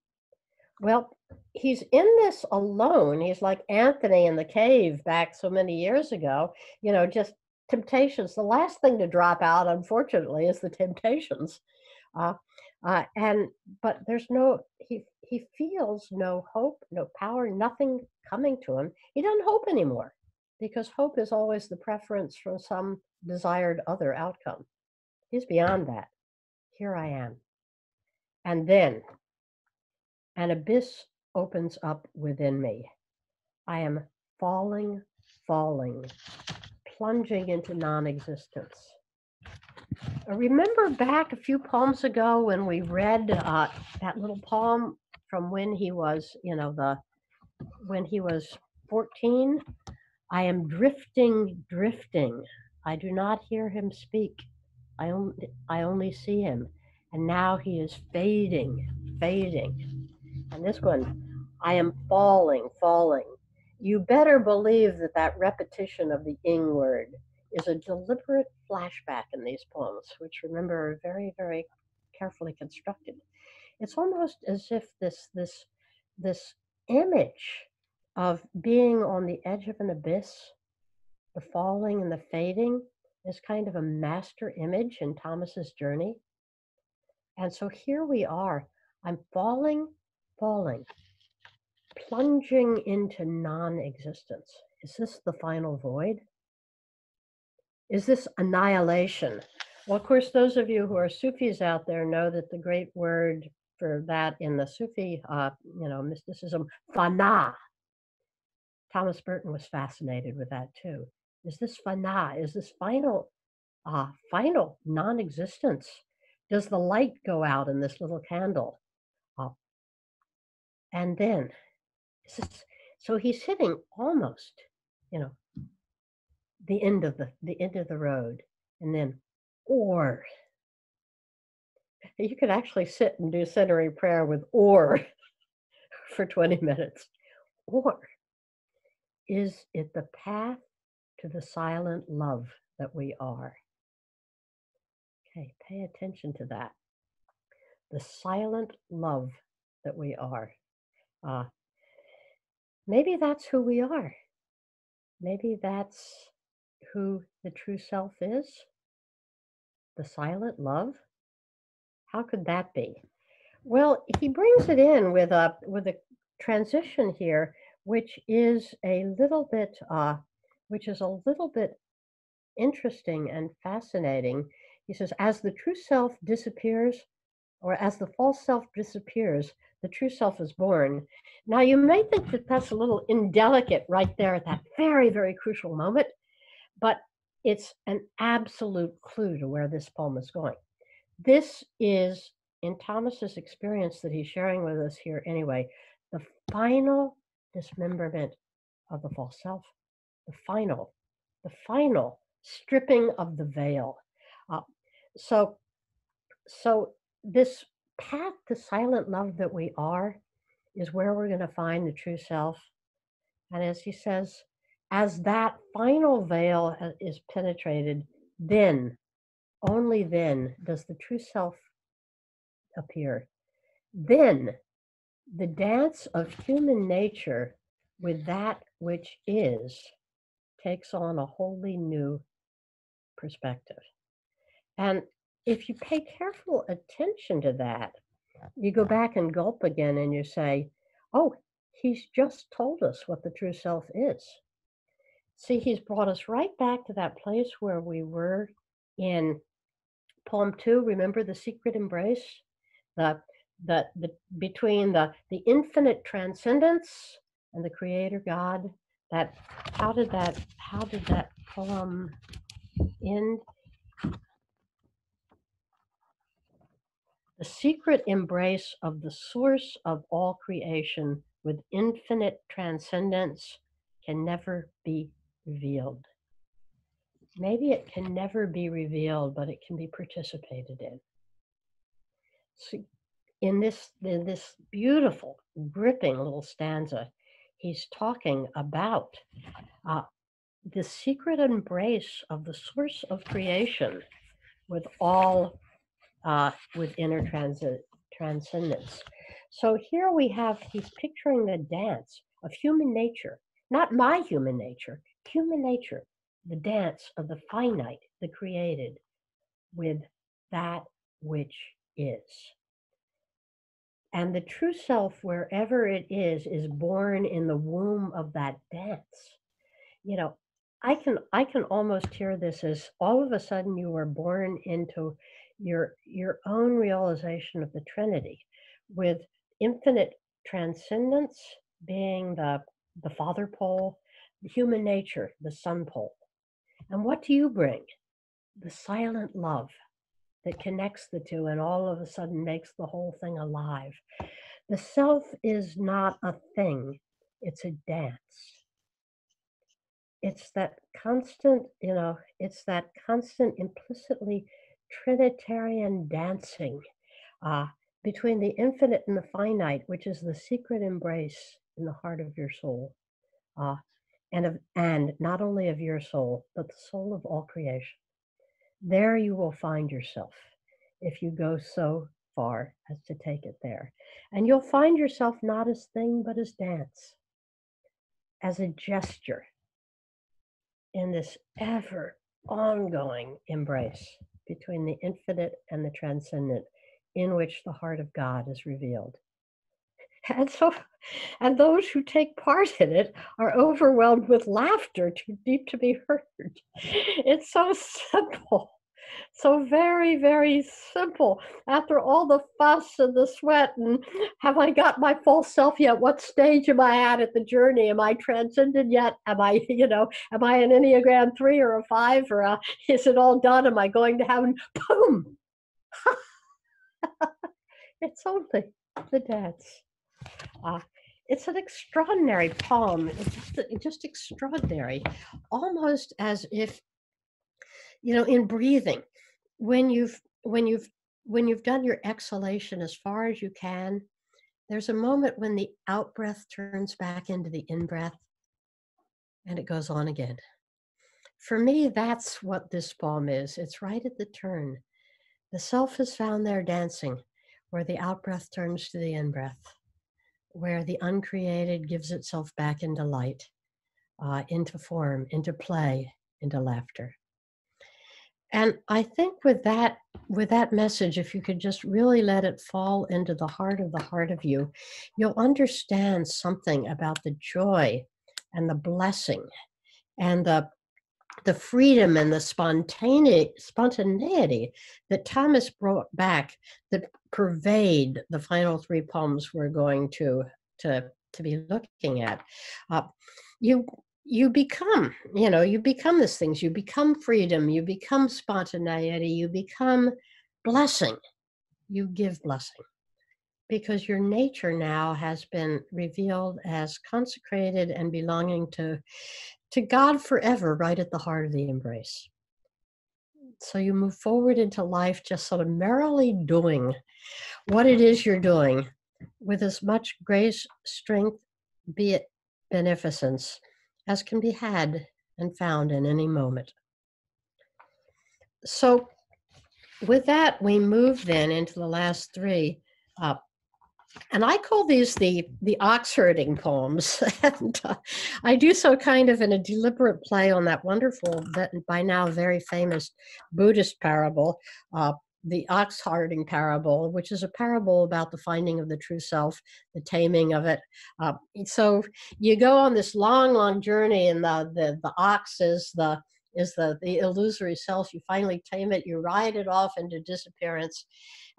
Well, he's in this alone. He's like Anthony in the cave back so many years ago, just temptations. The last thing to drop out, unfortunately, is the temptations. But there's he feels no hope, no power, nothing coming to him. He doesn't hope anymore because hope is always the preference for some desired other outcome. He's beyond that. Here I am. And then an abyss opens up within me. I am falling, plunging into non-existence. Remember back a few poems ago when we read that little poem from when he was, when he was 14? I am drifting. I do not hear him speak. I only see him. And now he is fading. And this one, I am falling. You better believe that repetition of the ing word is a deliberate flashback in these poems, which remember are very, very carefully constructed. It's almost as if this image of being on the edge of an abyss, the falling and the fading, is kind of a master image in Thomas's journey. And so here we are. I'm falling, plunging into non-existence. Is this the final void? Is this annihilation? Well, of course, those of you who are Sufis out there know that the great word for that in the Sufi, mysticism, fana. Thomas Burton was fascinated with that too. Is this fana? Is this final non-existence? Does the light go out in this little candle? And then, so he's hitting almost, you know, the end of the road, and then, or you could actually sit and do centering prayer with or for 20 minutes. Or is it the path to the silent love that we are? Okay, pay attention to that. The silent love that we are. Maybe that's who we are. Maybe that's who the true self is. The silent love. How could that be? Well, he brings it in with a transition here, which is a little bit interesting and fascinating. He says, as the true self disappears, or as the false self disappears, the true self is born. Now, you may think that that's a little indelicate right there at that very, very crucial moment, but it's an absolute clue to where this poem is going. This is, in Thomas's experience that he's sharing with us here anyway, the final dismemberment of the false self, the final stripping of the veil. So this path to silent love that we are is where we're going to find the true self. And as he says, as that final veil is penetrated, then, only then, does the true self appear. Then the dance of human nature with that which is takes on a wholly new perspective. And if you pay careful attention to that, you go back and gulp again and you say, oh, he's just told us what the true self is. See, he's brought us right back to that place where we were in poem 2. Remember the secret embrace? The between the infinite transcendence and the creator God. That how did that poem end? The secret embrace of the source of all creation with infinite transcendence can never be revealed. Maybe it can never be revealed, but it can be participated in. So in this beautiful, gripping little stanza, he's talking about the secret embrace of the source of creation with all with inner transcendence. So here we have, he's picturing the dance of human nature, not my human nature, the dance of the finite, the created, with that which is. And the true self, wherever it is born in the womb of that dance. You know, I can almost hear this as all of a sudden you were born into your own realization of the Trinity, with infinite transcendence being the father pole, the human nature, the son pole. And what do you bring? The silent love that connects the two and all of a sudden makes the whole thing alive. The self is not a thing, it's a dance. It's that constant, it's that constant implicitly Trinitarian dancing between the infinite and the finite, which is the secret embrace in the heart of your soul. And not only of your soul, but the soul of all creation. There you will find yourself if you go so far as to take it there. And you'll find yourself not as thing, but as dance, as a gesture in this ever ongoing embrace between the infinite and the transcendent, in which the heart of God is revealed. And those who take part in it are overwhelmed with laughter too deep to be heard. It's so simple, so very, very simple. After all the fuss and the sweat and have I got my false self yet? What stage am I at the journey? Am I transcended yet? Am I an Enneagram 3 or a 5 or is it all done? Am I going to heaven? Boom! It's only the dance. Uh, it's an extraordinary poem. It's just extraordinary, almost as if, in breathing, when you've when you've when you've done your exhalation as far as you can, there's a moment when the out breath turns back into the in breath, and it goes on again. For me, that's what this poem is. It's right at the turn. The self is found there dancing, where the out breath turns to the in breath, where the uncreated gives itself back into light, into form, into play, into laughter. And I think with that message, if you could just really let it fall into the heart of you, you'll understand something about the joy and the blessing and the freedom and the spontaneity that Thomas brought back that pervade the final three poems we're going to be looking at. You become, you become these things. You become freedom. You become spontaneity. You become blessing. You give blessing because your nature now has been revealed as consecrated and belonging to God forever, right at the heart of the embrace. So you move forward into life just sort of merrily doing what it is you're doing with as much grace, strength, be it beneficence, as can be had and found in any moment. So with that, we move then into the last three. And I call these the ox herding poems. And I do so kind of in a deliberate play on that wonderful, by now very famous Buddhist parable, the ox herding parable, which is a parable about the finding of the true self, the taming of it. So you go on this long, long journey, and the ox is the illusory self. You finally tame it, you ride it off into disappearance,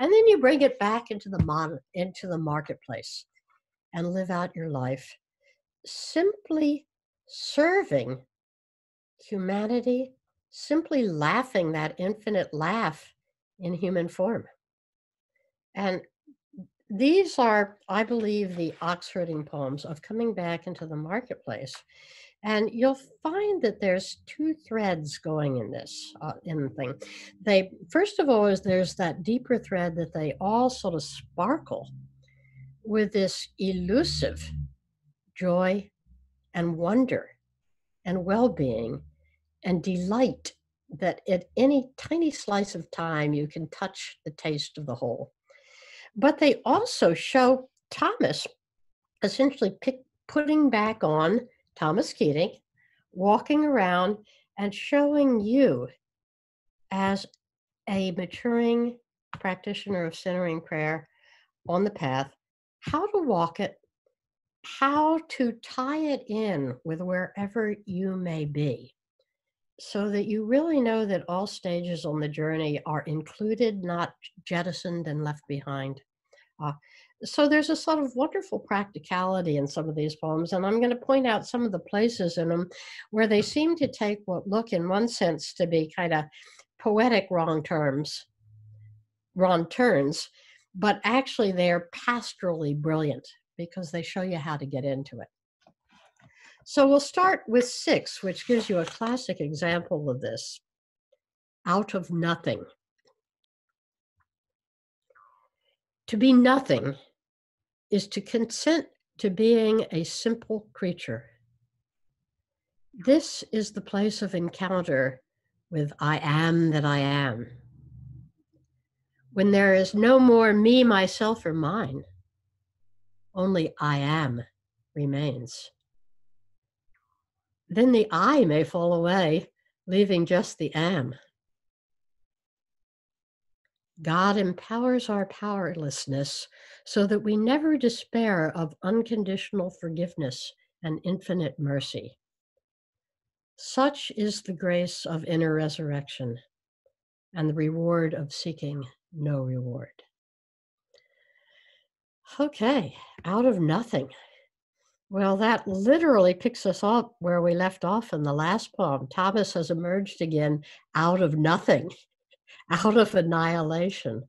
and then you bring it back into the marketplace and live out your life simply serving humanity, simply laughing that infinite laugh in human form. And these are, I believe, the ox herding poems of coming back into the marketplace. And you'll find that there's two threads going in this, in the thing. First of all, there's that deeper thread that they all sort of sparkle with this elusive joy and wonder and well-being and delight that at any tiny slice of time you can touch the taste of the whole. But they also show Thomas essentially putting back on Thomas Keating, walking around and showing you as a maturing practitioner of centering prayer on the path, how to walk it, how to tie it in with wherever you may be, so that you really know that all stages on the journey are included, not jettisoned and left behind. So there's a sort of wonderful practicality in some of these poems, and I'm going to point out some of the places in them where they seem to take what look in one sense to be kind of poetic wrong turns, but actually they're pastorally brilliant because they show you how to get into it. So we'll start with 6, which gives you a classic example of this. Out of nothing. To be nothing is to consent to being a simple creature. This is the place of encounter with I am that I am. When there is no more me, myself, or mine, only I am remains. Then the I may fall away, leaving just the am. God empowers our powerlessness so that we never despair of unconditional forgiveness and infinite mercy. Such is the grace of inner resurrection and the reward of seeking no reward. Okay, out of nothing. Well, that literally picks us up where we left off in the last poem. Thomas has emerged again out of nothing, out of annihilation.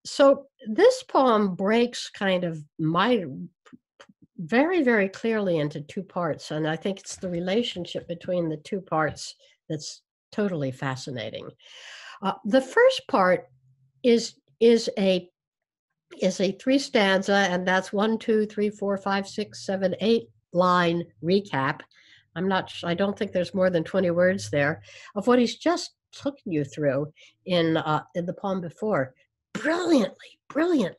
So this poem breaks kind of my very, very clearly into two parts. And I think it's the relationship between the two parts that's totally fascinating. The first part is a three stanza, and that's 1, 2, 3, 4, 5, 6, 7, 8 line recap. I don't think there's more than 20 words there of what he's just taken you through in the poem before. Brilliantly, brilliantly.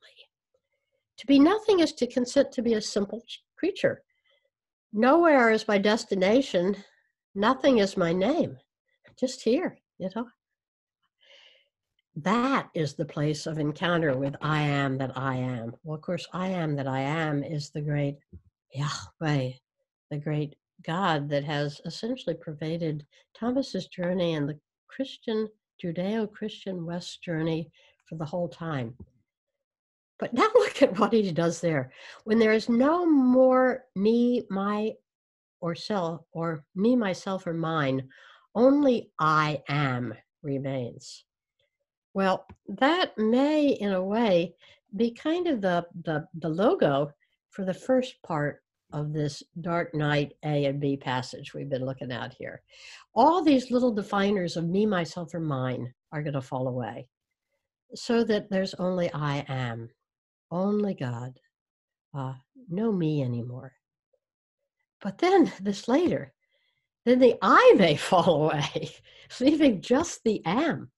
To be nothing is to consent to be a simple creature. Nowhere is my destination. Nothing is my name. Just here, you know. That is the place of encounter with I am that I am. Well, of course, I am that I am is the great Yahweh, the great God that has essentially pervaded Thomas's journey and the Christian, Judeo-Christian West journey for the whole time. But now look at what he does there. When there is no more me, my, or self, or me, myself, or mine, only I am remains. Well, that may, in a way, be kind of the logo for the first part of this Dark Night A and B passage we've been looking at here. All these little definers of me, myself, or mine are going to fall away so that there's only I am, only God, no me anymore. But then this later, then the I may fall away, leaving just the am.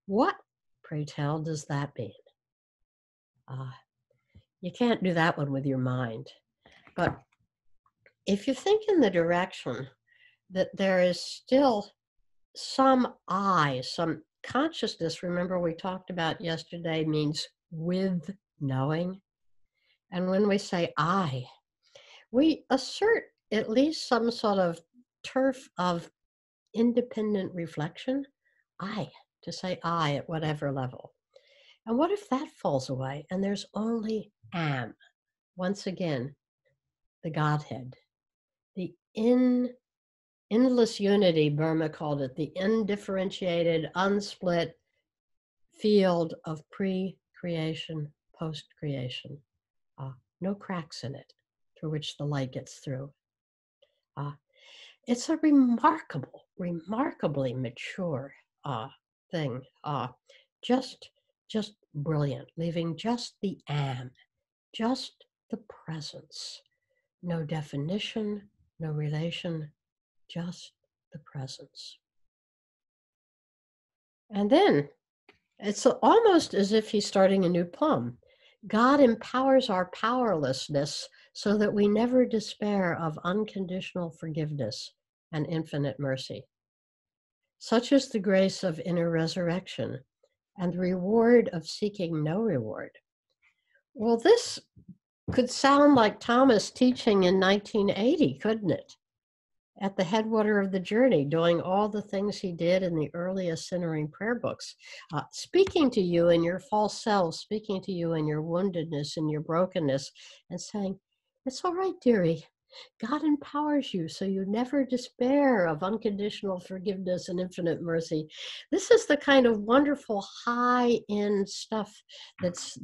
What, pray tell, does that mean? You can't do that one with your mind. But if you think in the direction that there is still some I, some consciousness, remember we talked about yesterday means with knowing. And when we say I, we assert at least some sort of turf of independent reflection. To say I at whatever level. And what if that falls away and there's only am? Once again, the Godhead, the endless unity, Burma called it, the undifferentiated, unsplit field of pre-creation, post-creation. No cracks in it through which the light gets through. It's a remarkably mature thing. Just brilliant, leaving just the am, just the presence. No definition, no relation, just the presence. And then it's almost as if he's starting a new poem. God empowers our powerlessness so that we never despair of unconditional forgiveness and infinite mercy. Such is the grace of inner resurrection and the reward of seeking no reward. Well, this could sound like Thomas teaching in 1980, couldn't it? At the headwater of the journey, doing all the things he did in the earliest centering prayer books, speaking to you in your false self, speaking to you in your woundedness and your brokenness, and saying, it's all right, dearie. God empowers you so you never despair of unconditional forgiveness and infinite mercy. This is the kind of wonderful high-end stuff that's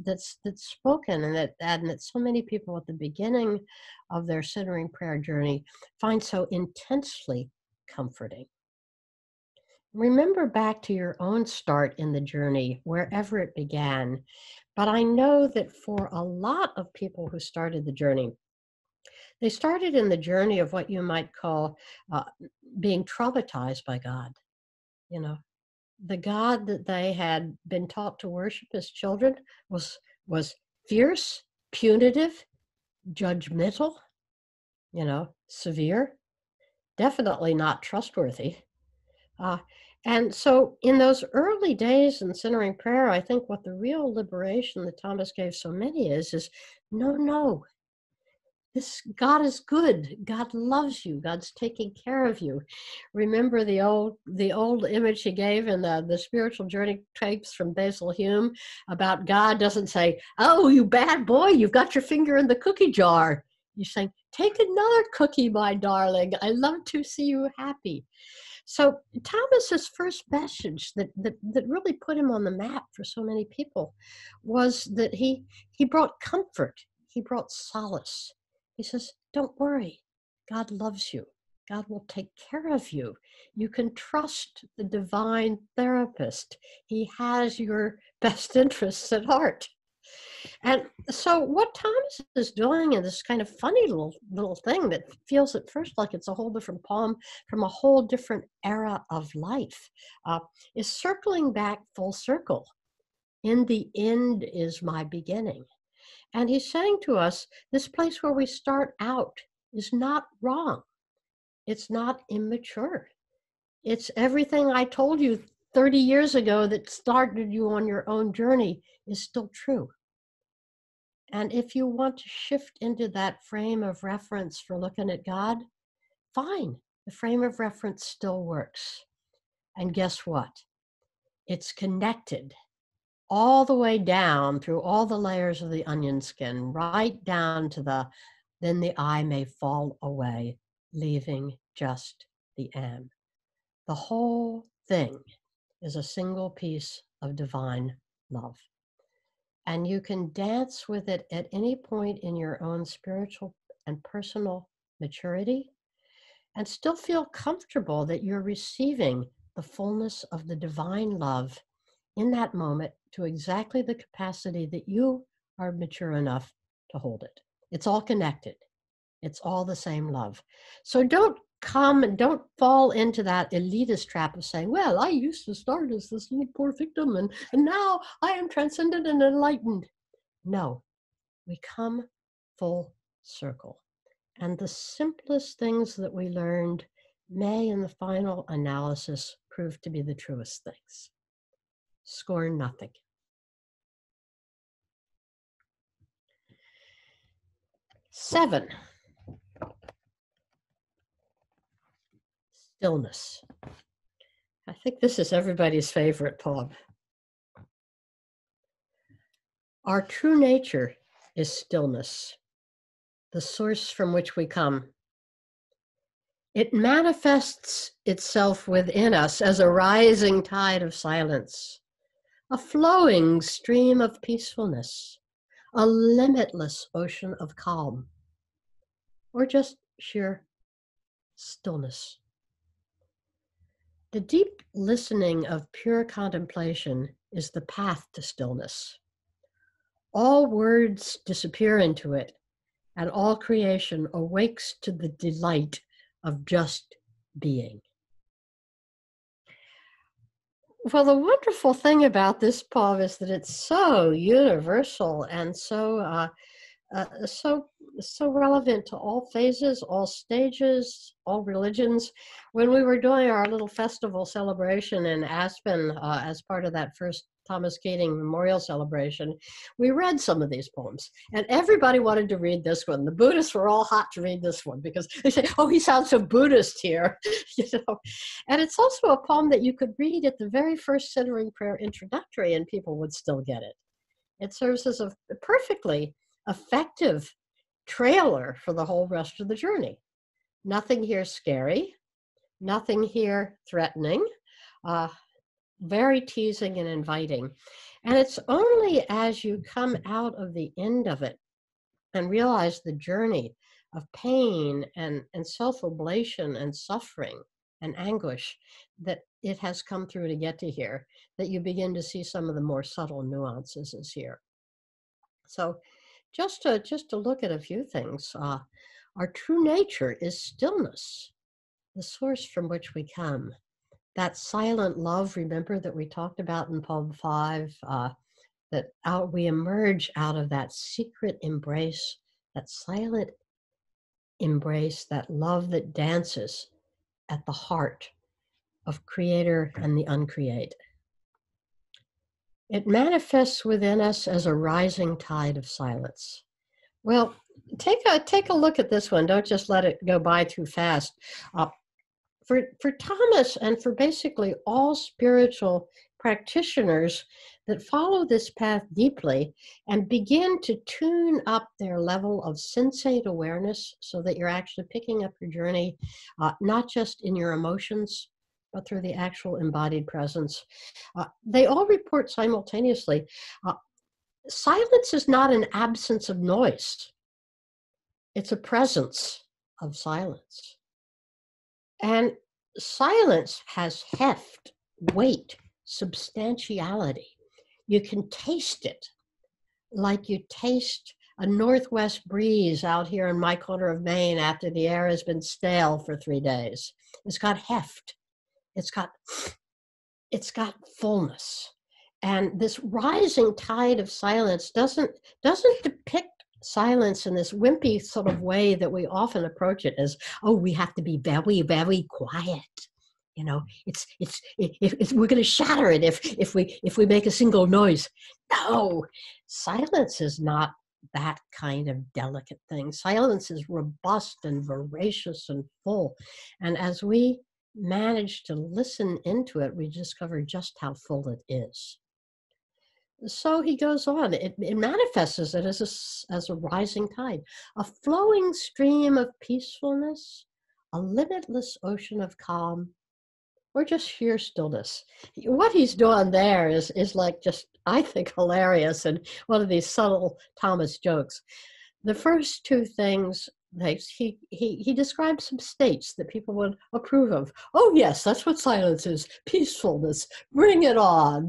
spoken and that so many people at the beginning of their centering prayer journey find so intensely comforting. Remember back to your own start in the journey, wherever it began. But I know that for a lot of people who started the journey, they started in the journey of what you might call being traumatized by God. You know, the God that they had been taught to worship as children was fierce, punitive, judgmental, severe, definitely not trustworthy. And so in those early days in centering prayer, I think what the real liberation that Thomas gave so many is no. This God is good. God loves you. God's taking care of you. Remember the old image he gave in the spiritual journey tapes from Basil Hume about God doesn't say, "Oh, you bad boy, you've got your finger in the cookie jar." He's saying, "Take another cookie, my darling. I love to see you happy." So Thomas's first message that really put him on the map for so many people was that he brought comfort, he brought solace. He says, "Don't worry, God loves you. God will take care of you. You can trust the divine therapist. He has your best interests at heart." And so what Thomas is doing in this kind of funny little thing that feels at first like it's a whole different poem from a whole different era of life is circling back full circle. In the end is my beginning. And he's saying to us, this place where we start out is not wrong. It's not immature. It's everything I told you 30 years ago that started you on your own journey is still true. And if you want to shift into that frame of reference for looking at God, fine. The frame of reference still works. And guess what? It's connected all the way down through all the layers of the onion skin, right down to then the I may fall away, leaving just the am. The whole thing is a single piece of divine love. And you can dance with it at any point in your own spiritual and personal maturity and still feel comfortable that you're receiving the fullness of the divine love in that moment to exactly the capacity that you are mature enough to hold it. It's all connected. It's all the same love. So don't fall into that elitist trap of saying, well, I used to start as this little poor victim and now I am transcendent and enlightened. No, we come full circle. And the simplest things that we learned may, in the final analysis, prove to be the truest things. Scorn nothing. Seven, stillness. I think this is everybody's favorite poem. Our true nature is stillness, the source from which we come. It manifests itself within us as a rising tide of silence, a flowing stream of peacefulness, a limitless ocean of calm, or just sheer stillness. The deep listening of pure contemplation is the path to stillness. All words disappear into it, and all creation awakes to the delight of just being. Well, the wonderful thing about this poem is that it's so universal and so relevant to all phases, all stages, all religions. When we were doing our little festival celebration in Aspen as part of that first Thomas Keating Memorial Celebration, we read some of these poems, and everybody wanted to read this one. The Buddhists were all hot to read this one because they say, "Oh, he sounds so Buddhist here," you know. And it's also a poem that you could read at the very first centering prayer introductory, and people would still get it. It serves as a perfectly effective trailer for the whole rest of the journey. Nothing here scary, nothing here threatening, very teasing and inviting. And it's only as you come out of the end of it and realize the journey of pain and self-oblation and suffering and anguish that it has come through to get to here, that you begin to see some of the more subtle nuances is here. So just to look at a few things, our true nature is stillness, the source from which we come. That silent love, remember, that we talked about in Poem 5, that we emerge out of that secret embrace, that silent embrace, that love that dances at the heart of Creator and the uncreate. It manifests within us as a rising tide of silence. Well, take a look at this one. Don't just let it go by too fast. For Thomas and for basically all spiritual practitioners that follow this path deeply and begin to tune up their level of sensate awareness so that you're actually picking up your journey, not just in your emotions, but through the actual embodied presence. They all report simultaneously. Silence is not an absence of noise. It's a presence of silence. And silence has heft, weight, substantiality. You can taste it like you taste a northwest breeze out here in my corner of Maine after the air has been stale for 3 days. It's got heft. It's got fullness. And this rising tide of silence doesn't depict silence in this wimpy sort of way that we often approach it as, oh, we have to be very, very quiet. You know, we're going to shatter it if we make a single noise. No, silence is not that kind of delicate thing. Silence is robust and voracious and full. And as we manage to listen into it, we discover just how full it is. So he goes on, it manifests it as a rising tide, a flowing stream of peacefulness, a limitless ocean of calm, or just sheer stillness. What he's doing there is like just, I think, hilarious, and one of these subtle Thomas jokes. The first two things, he describes some states that people would approve of. Oh yes, that's what silence is. Peacefulness. Bring it on,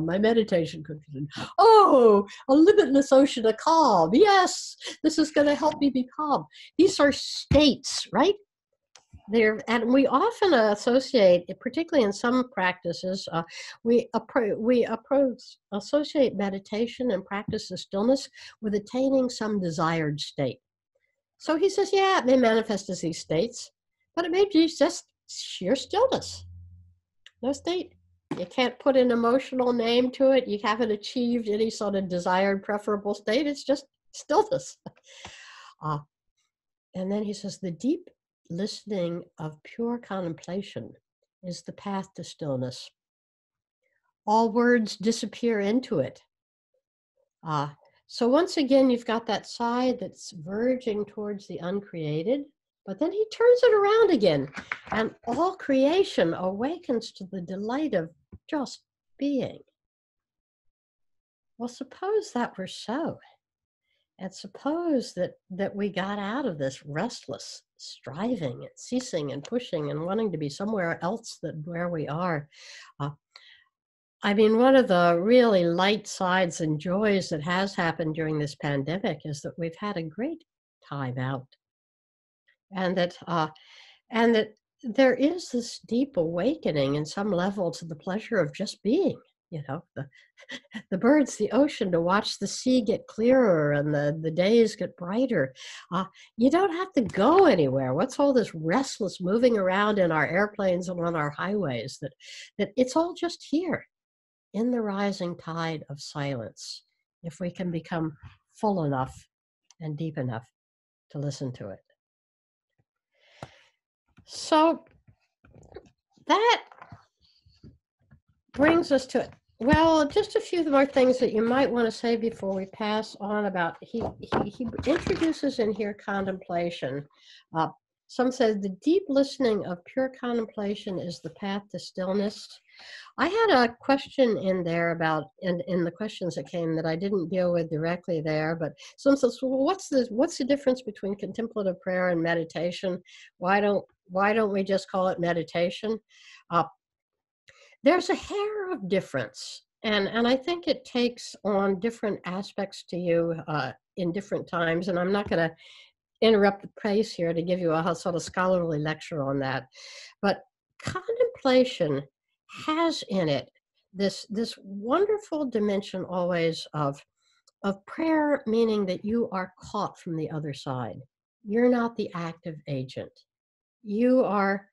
my meditation cushion. Oh, a limitless ocean of calm. Yes, this is going to help me be calm. These are states, right? And we often associate, particularly in some practices, we associate meditation and practice of stillness with attaining some desired state. So he says, yeah, it may manifest as these states, but it may be just sheer stillness. No state. You can't put an emotional name to it. You haven't achieved any sort of desired preferable state. It's just stillness. And then he says, the deep listening of pure contemplation is the path to stillness. All words disappear into it. So once again, you've got that side that's verging towards the uncreated, but then he turns it around again, and all creation awakens to the delight of just being. Well, suppose that were so. And suppose that we got out of this restless striving and ceasing and pushing and wanting to be somewhere else than where we are. I mean, one of the really light sides and joys that has happened during this pandemic is that we've had a great time out. And that there is this deep awakening in some level to the pleasure of just being. You know, the birds, the ocean, to watch the sea get clearer and the days get brighter. You don't have to go anywhere. What's all this restless moving around in our airplanes and on our highways? That it's all just here in the rising tide of silence, if we can become full enough and deep enough to listen to it. So that brings us to, well, just a few more things that you might want to say before we pass on about, he introduces in here contemplation. Some said the deep listening of pure contemplation is the path to stillness. I had a question in there about, in the questions that came that I didn't deal with directly there, but some says, well, what's the difference between contemplative prayer and meditation? Why don't we just call it meditation? There's a hair of difference, and I think it takes on different aspects to you in different times, and I'm not going to interrupt the pace here to give you a sort of scholarly lecture on that. But contemplation has in it this wonderful dimension always of prayer, meaning that you are caught from the other side. You're not the active agent. You are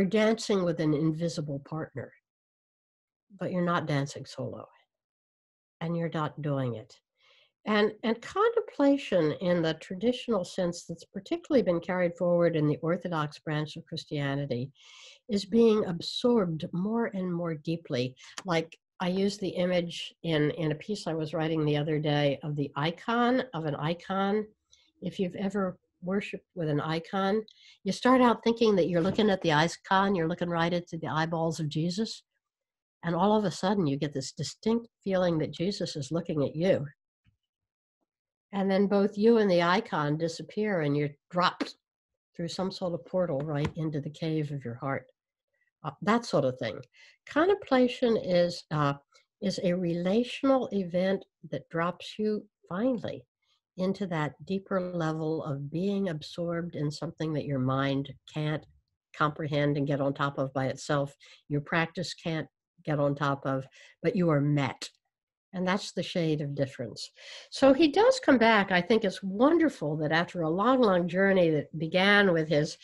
dancing with an invisible partner, but you're not dancing solo, and you're not doing it. And contemplation in the traditional sense that's particularly been carried forward in the Orthodox branch of Christianity is being absorbed more and more deeply. Like I used the image in a piece I was writing the other day of the icon of an icon. If you've ever worship with an icon, you start out thinking that you're looking at the icon, you're looking right into the eyeballs of Jesus. And all of a sudden, you get this distinct feeling that Jesus is looking at you. And then both you and the icon disappear, and you're dropped through some sort of portal right into the cave of your heart. That sort of thing. Contemplation is a relational event that drops you finally into that deeper level of being absorbed in something that your mind can't comprehend and get on top of by itself. Your practice can't get on top of, but you are met. And that's the shade of difference. So he does come back. I think it's wonderful that after a long, long journey that began with his,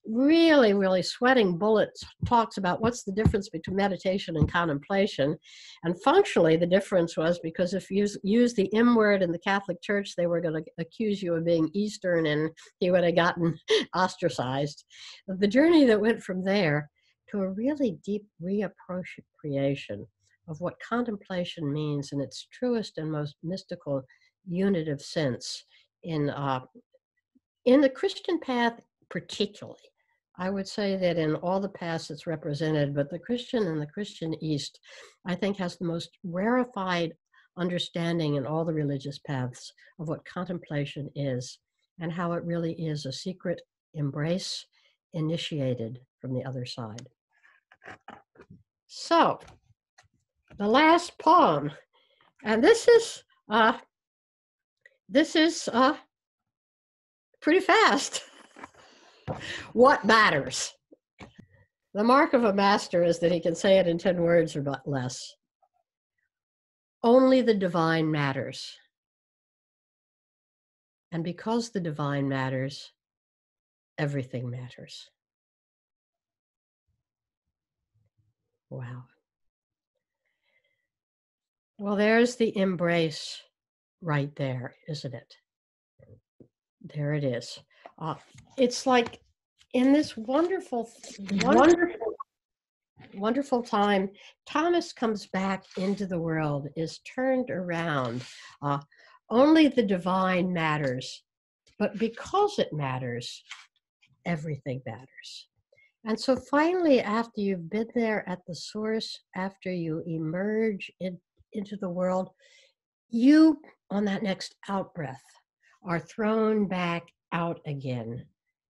really, really sweating bullets, talks about what's the difference between meditation and contemplation. And functionally, the difference was because if you use the M word in the Catholic Church, they were going to accuse you of being Eastern and he would have gotten ostracized. But the journey that went from there to a really deep reappropriation of what contemplation means in its truest and most mystical unitive sense in the Christian path particularly. I would say that in all the paths it's represented, but the Christian and the Christian East, I think, has the most rarefied understanding in all the religious paths of what contemplation is and how it really is a secret embrace initiated from the other side. So, the last poem, and this is pretty fast. What matters? The mark of a master is that he can say it in 10 words or not less. Only the divine matters. And because the divine matters, everything matters. Wow. Well, there's the embrace right there, isn't it? There it is. It's like in this wonderful time, Thomas comes back into the world, is turned around. Only the divine matters, but because it matters, everything matters. And so finally, after you've been there at the source, after you emerge into the world, you, on that next out-breath, are thrown back out again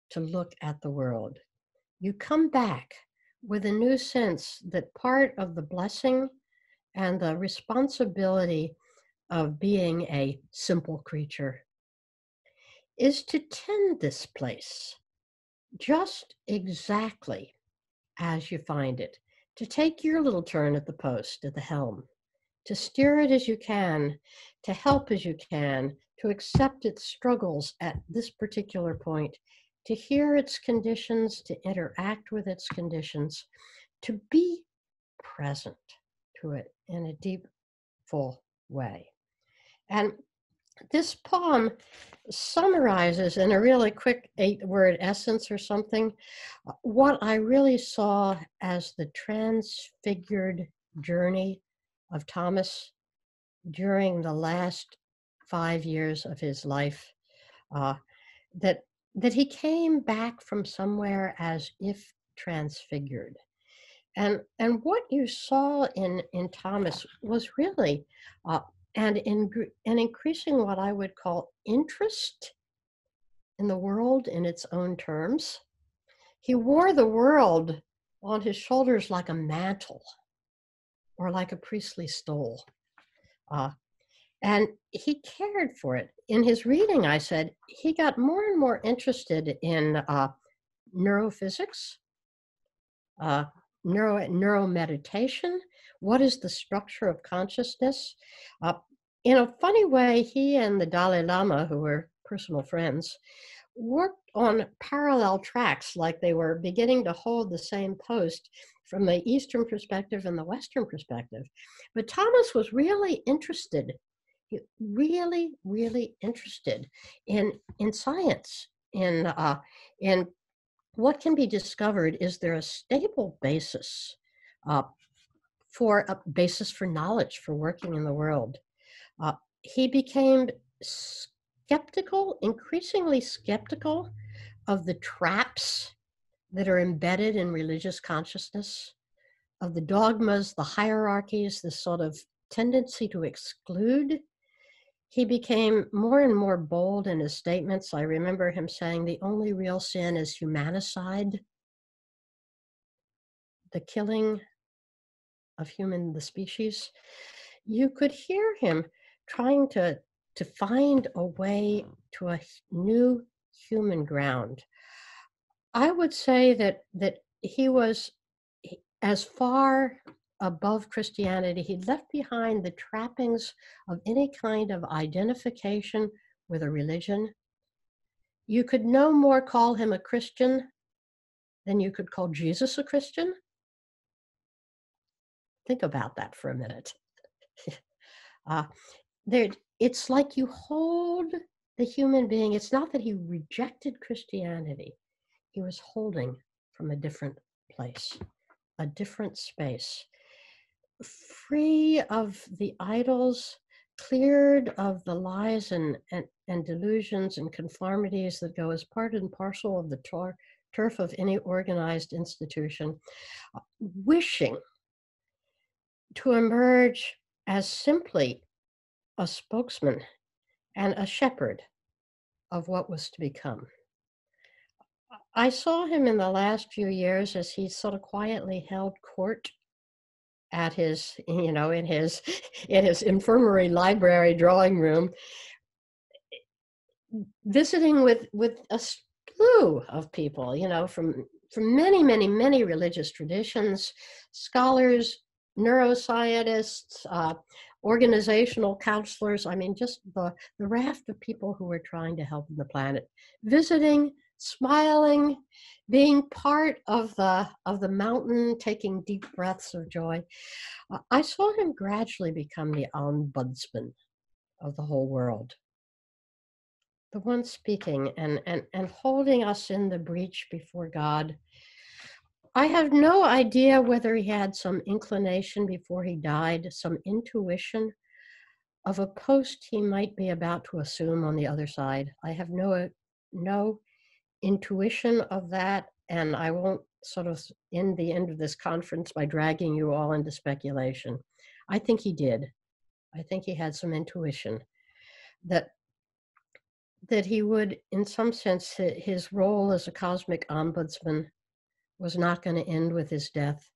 to look at the world. You come back with a new sense that part of the blessing and the responsibility of being a simple creature is to tend this place just exactly as you find it, to take your little turn at the post, at the helm, to steer it as you can, to help as you can, to accept its struggles at this particular point, to hear its conditions, to interact with its conditions, to be present to it in a deep, full way. And this poem summarizes in a really quick 8-word essence or something what I really saw as the transfigured journey of Thomas during the last 5 years of his life, that he came back from somewhere as if transfigured. And what you saw in Thomas was really and increasing what I would call interest in the world in its own terms. He wore the world on his shoulders like a mantle or like a priestly stole. And he cared for it. In his reading, I said, he got more and in neurophysics, neuromeditation. What is the structure of consciousness? In a funny way, he and the Dalai Lama, who were personal friends, worked on parallel tracks, like they were beginning to hold the same post from the Eastern perspective and the Western perspective. But Thomas was really interested, really interested in science, in what can be discovered. Is there a stable basis for knowledge, for working in the world? He became skeptical, increasingly skeptical of the traps that are embedded in religious consciousness, of the dogmas, the hierarchies, the sort of tendency to exclude. He became more and more bold in his statements. I remember him saying the only real sin is humanicide, the killing of the species. You could hear him trying to find a way to a new human ground. I would say that he was as far above Christianity. He left behind the trappings of any kind of identification with a religion. You could no more call him a Christian than you could call Jesus a Christian. Think about that for a minute. It's like you hold the human being. It's not that he rejected Christianity. He was holding from a different place, a different space, free of the idols, cleared of the lies and delusions and conformities that go as part and parcel of the turf of any organized institution, wishing to emerge as simply a spokesman and a shepherd of what was to become. I saw him in the last few years as he sort of quietly held court at his, in his infirmary library drawing room, visiting with a slew of people, from many, many, many religious traditions, scholars, neuroscientists, organizational counselors. I mean, just the raft of people who were trying to help the planet, visiting, smiling, being part of the mountain, taking deep breaths of joy. I saw him gradually become the ombudsman of the whole world, the one speaking and holding us in the breach before God. I have no idea whether he had some inclination before he died, some intuition of a post he might be about to assume on the other side. I have no intuition of that, and I won't sort of end the end of this conference by dragging you all into speculation. I think he did. I think he had some intuition that he would, in some sense, his role as a cosmic ombudsman was not going to end with his death,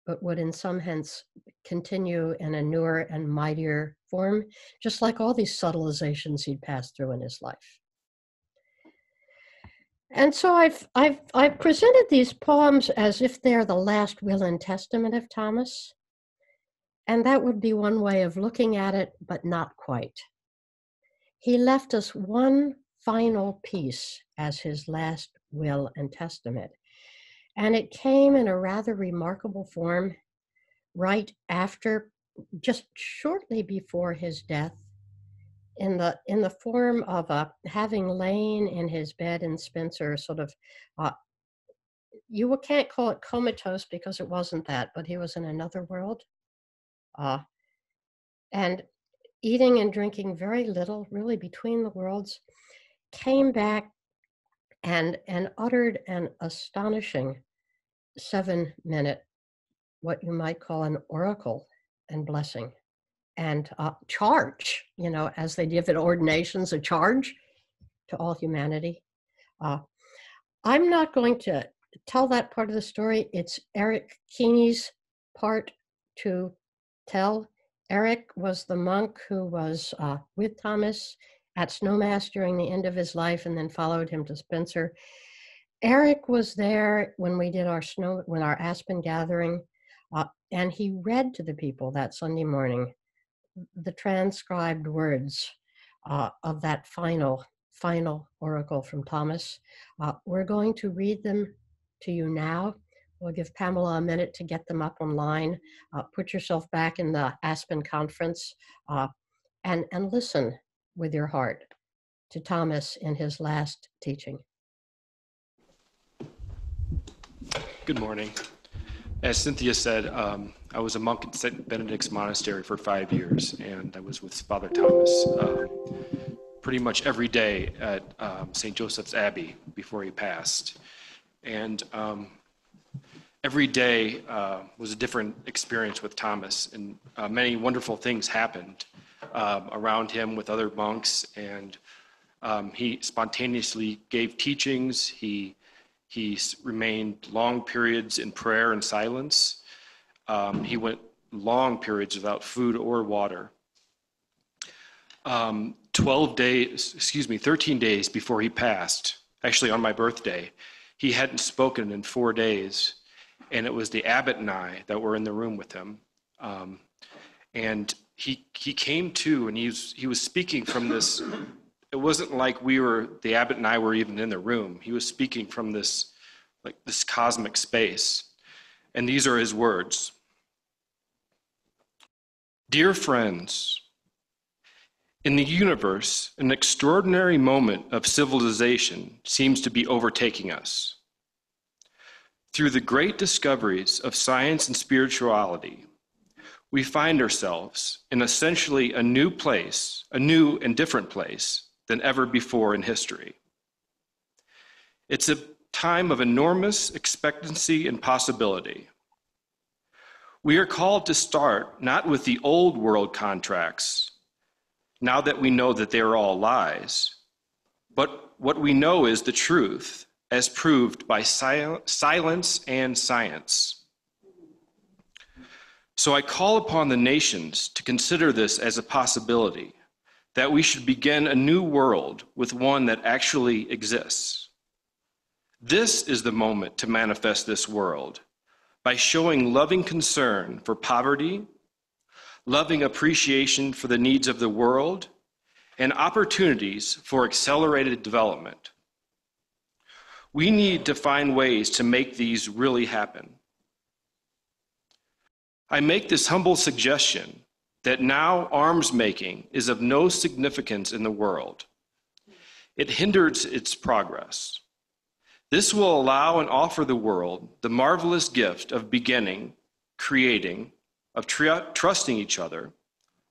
but would in some sense continue in a newer and mightier form, just like all these subtilizations he'd passed through in his life. And so I've presented these poems as if they're the last will and testament of Thomas. And that would be one way of looking at it, but not quite. He left us one final piece as his last will and testament. And it came in a rather remarkable form right after, just shortly before his death, in the form of having lain in his bed in Spencer, sort of, you can't call it comatose because it wasn't that, but he was in another world, and eating and drinking very little, really between the worlds, came back and uttered an astonishing 7-minute, what you might call an oracle and blessing and charge, as they give at ordinations, a charge to all humanity. I'm not going to tell that part of the story. It's Eric Keeney's part to tell. Eric was the monk who was with Thomas at Snowmass during the end of his life and then followed him to Spencer. Eric was there when we did our Aspen gathering, and he read to the people that Sunday morning the transcribed words of that final oracle from Thomas. We're going to read them to you now. We'll give Pamela a minute to get them up online. Put yourself back in the Aspen conference and listen with your heart to Thomas in his last teaching.
Good morning. As Cynthia said, I was a monk at St. Benedict's Monastery for 5 years, and I was with Father Thomas pretty much every day at St. Joseph's Abbey before he passed. And every day was a different experience with Thomas, and many wonderful things happened around him with other monks, and he spontaneously gave teachings. He remained long periods in prayer and silence. He went long periods without food or water. 13 days before he passed, actually on my birthday, he hadn't spoken in 4 days, and it was the abbot and I that were in the room with him. And he came to, and he was speaking from this. It wasn't like the abbot and I were even in the room. He was speaking from this cosmic space. And these are his words. Dear friends, in the universe, an extraordinary moment of civilization seems to be overtaking us. Through the great discoveries of science and spirituality, we find ourselves in essentially a new and different place than ever before in history. It's a time of enormous expectancy and possibility. We are called to start not with the old world contracts, now that we know that they are all lies, but what we know is the truth, as proved by silence and science. So I call upon the nations to consider this as a possibility, that we should begin a new world with one that actually exists. This is the moment to manifest this world by showing loving concern for poverty, loving appreciation for the needs of the world, and opportunities for accelerated development. We need to find ways to make these really happen. I make this humble suggestion that now arms making is of no significance in the world. It hinders its progress. This will allow and offer the world the marvelous gift of beginning, creating, of trusting each other,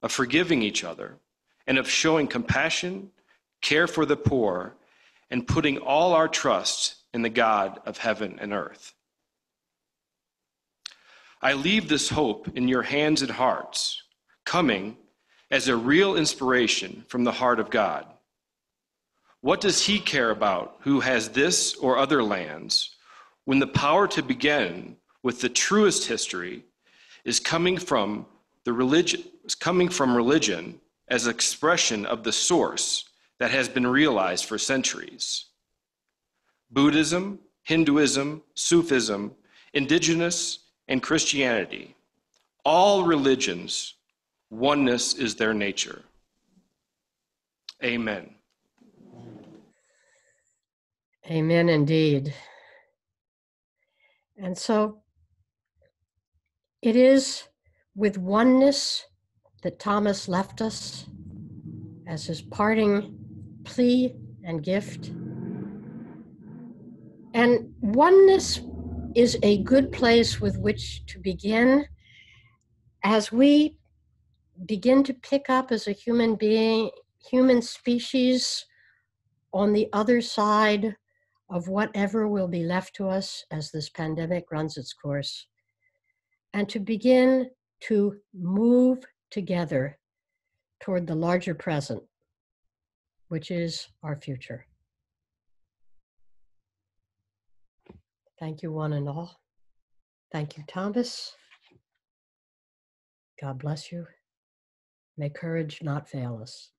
of forgiving each other, and of showing compassion, care for the poor, and putting all our trust in the God of heaven and earth. I leave this hope in your hands and hearts, coming as a real inspiration from the heart of God. What does he care about who has this or other lands, when the power to begin with the truest history is coming from religion as expression of the source that has been realized for centuries? Buddhism, Hinduism, Sufism, indigenous, and Christianity, all religions, oneness is their nature. Amen.
Amen indeed. And so it is with oneness that Thomas left us as his parting plea and gift. And oneness is a good place with which to begin as we begin to pick up as a human species on the other side of whatever will be left to us as this pandemic runs its course, and to begin to move together toward the larger present, which is our future. Thank you, one and all. Thank you, Thomas. God bless you. May courage not fail us.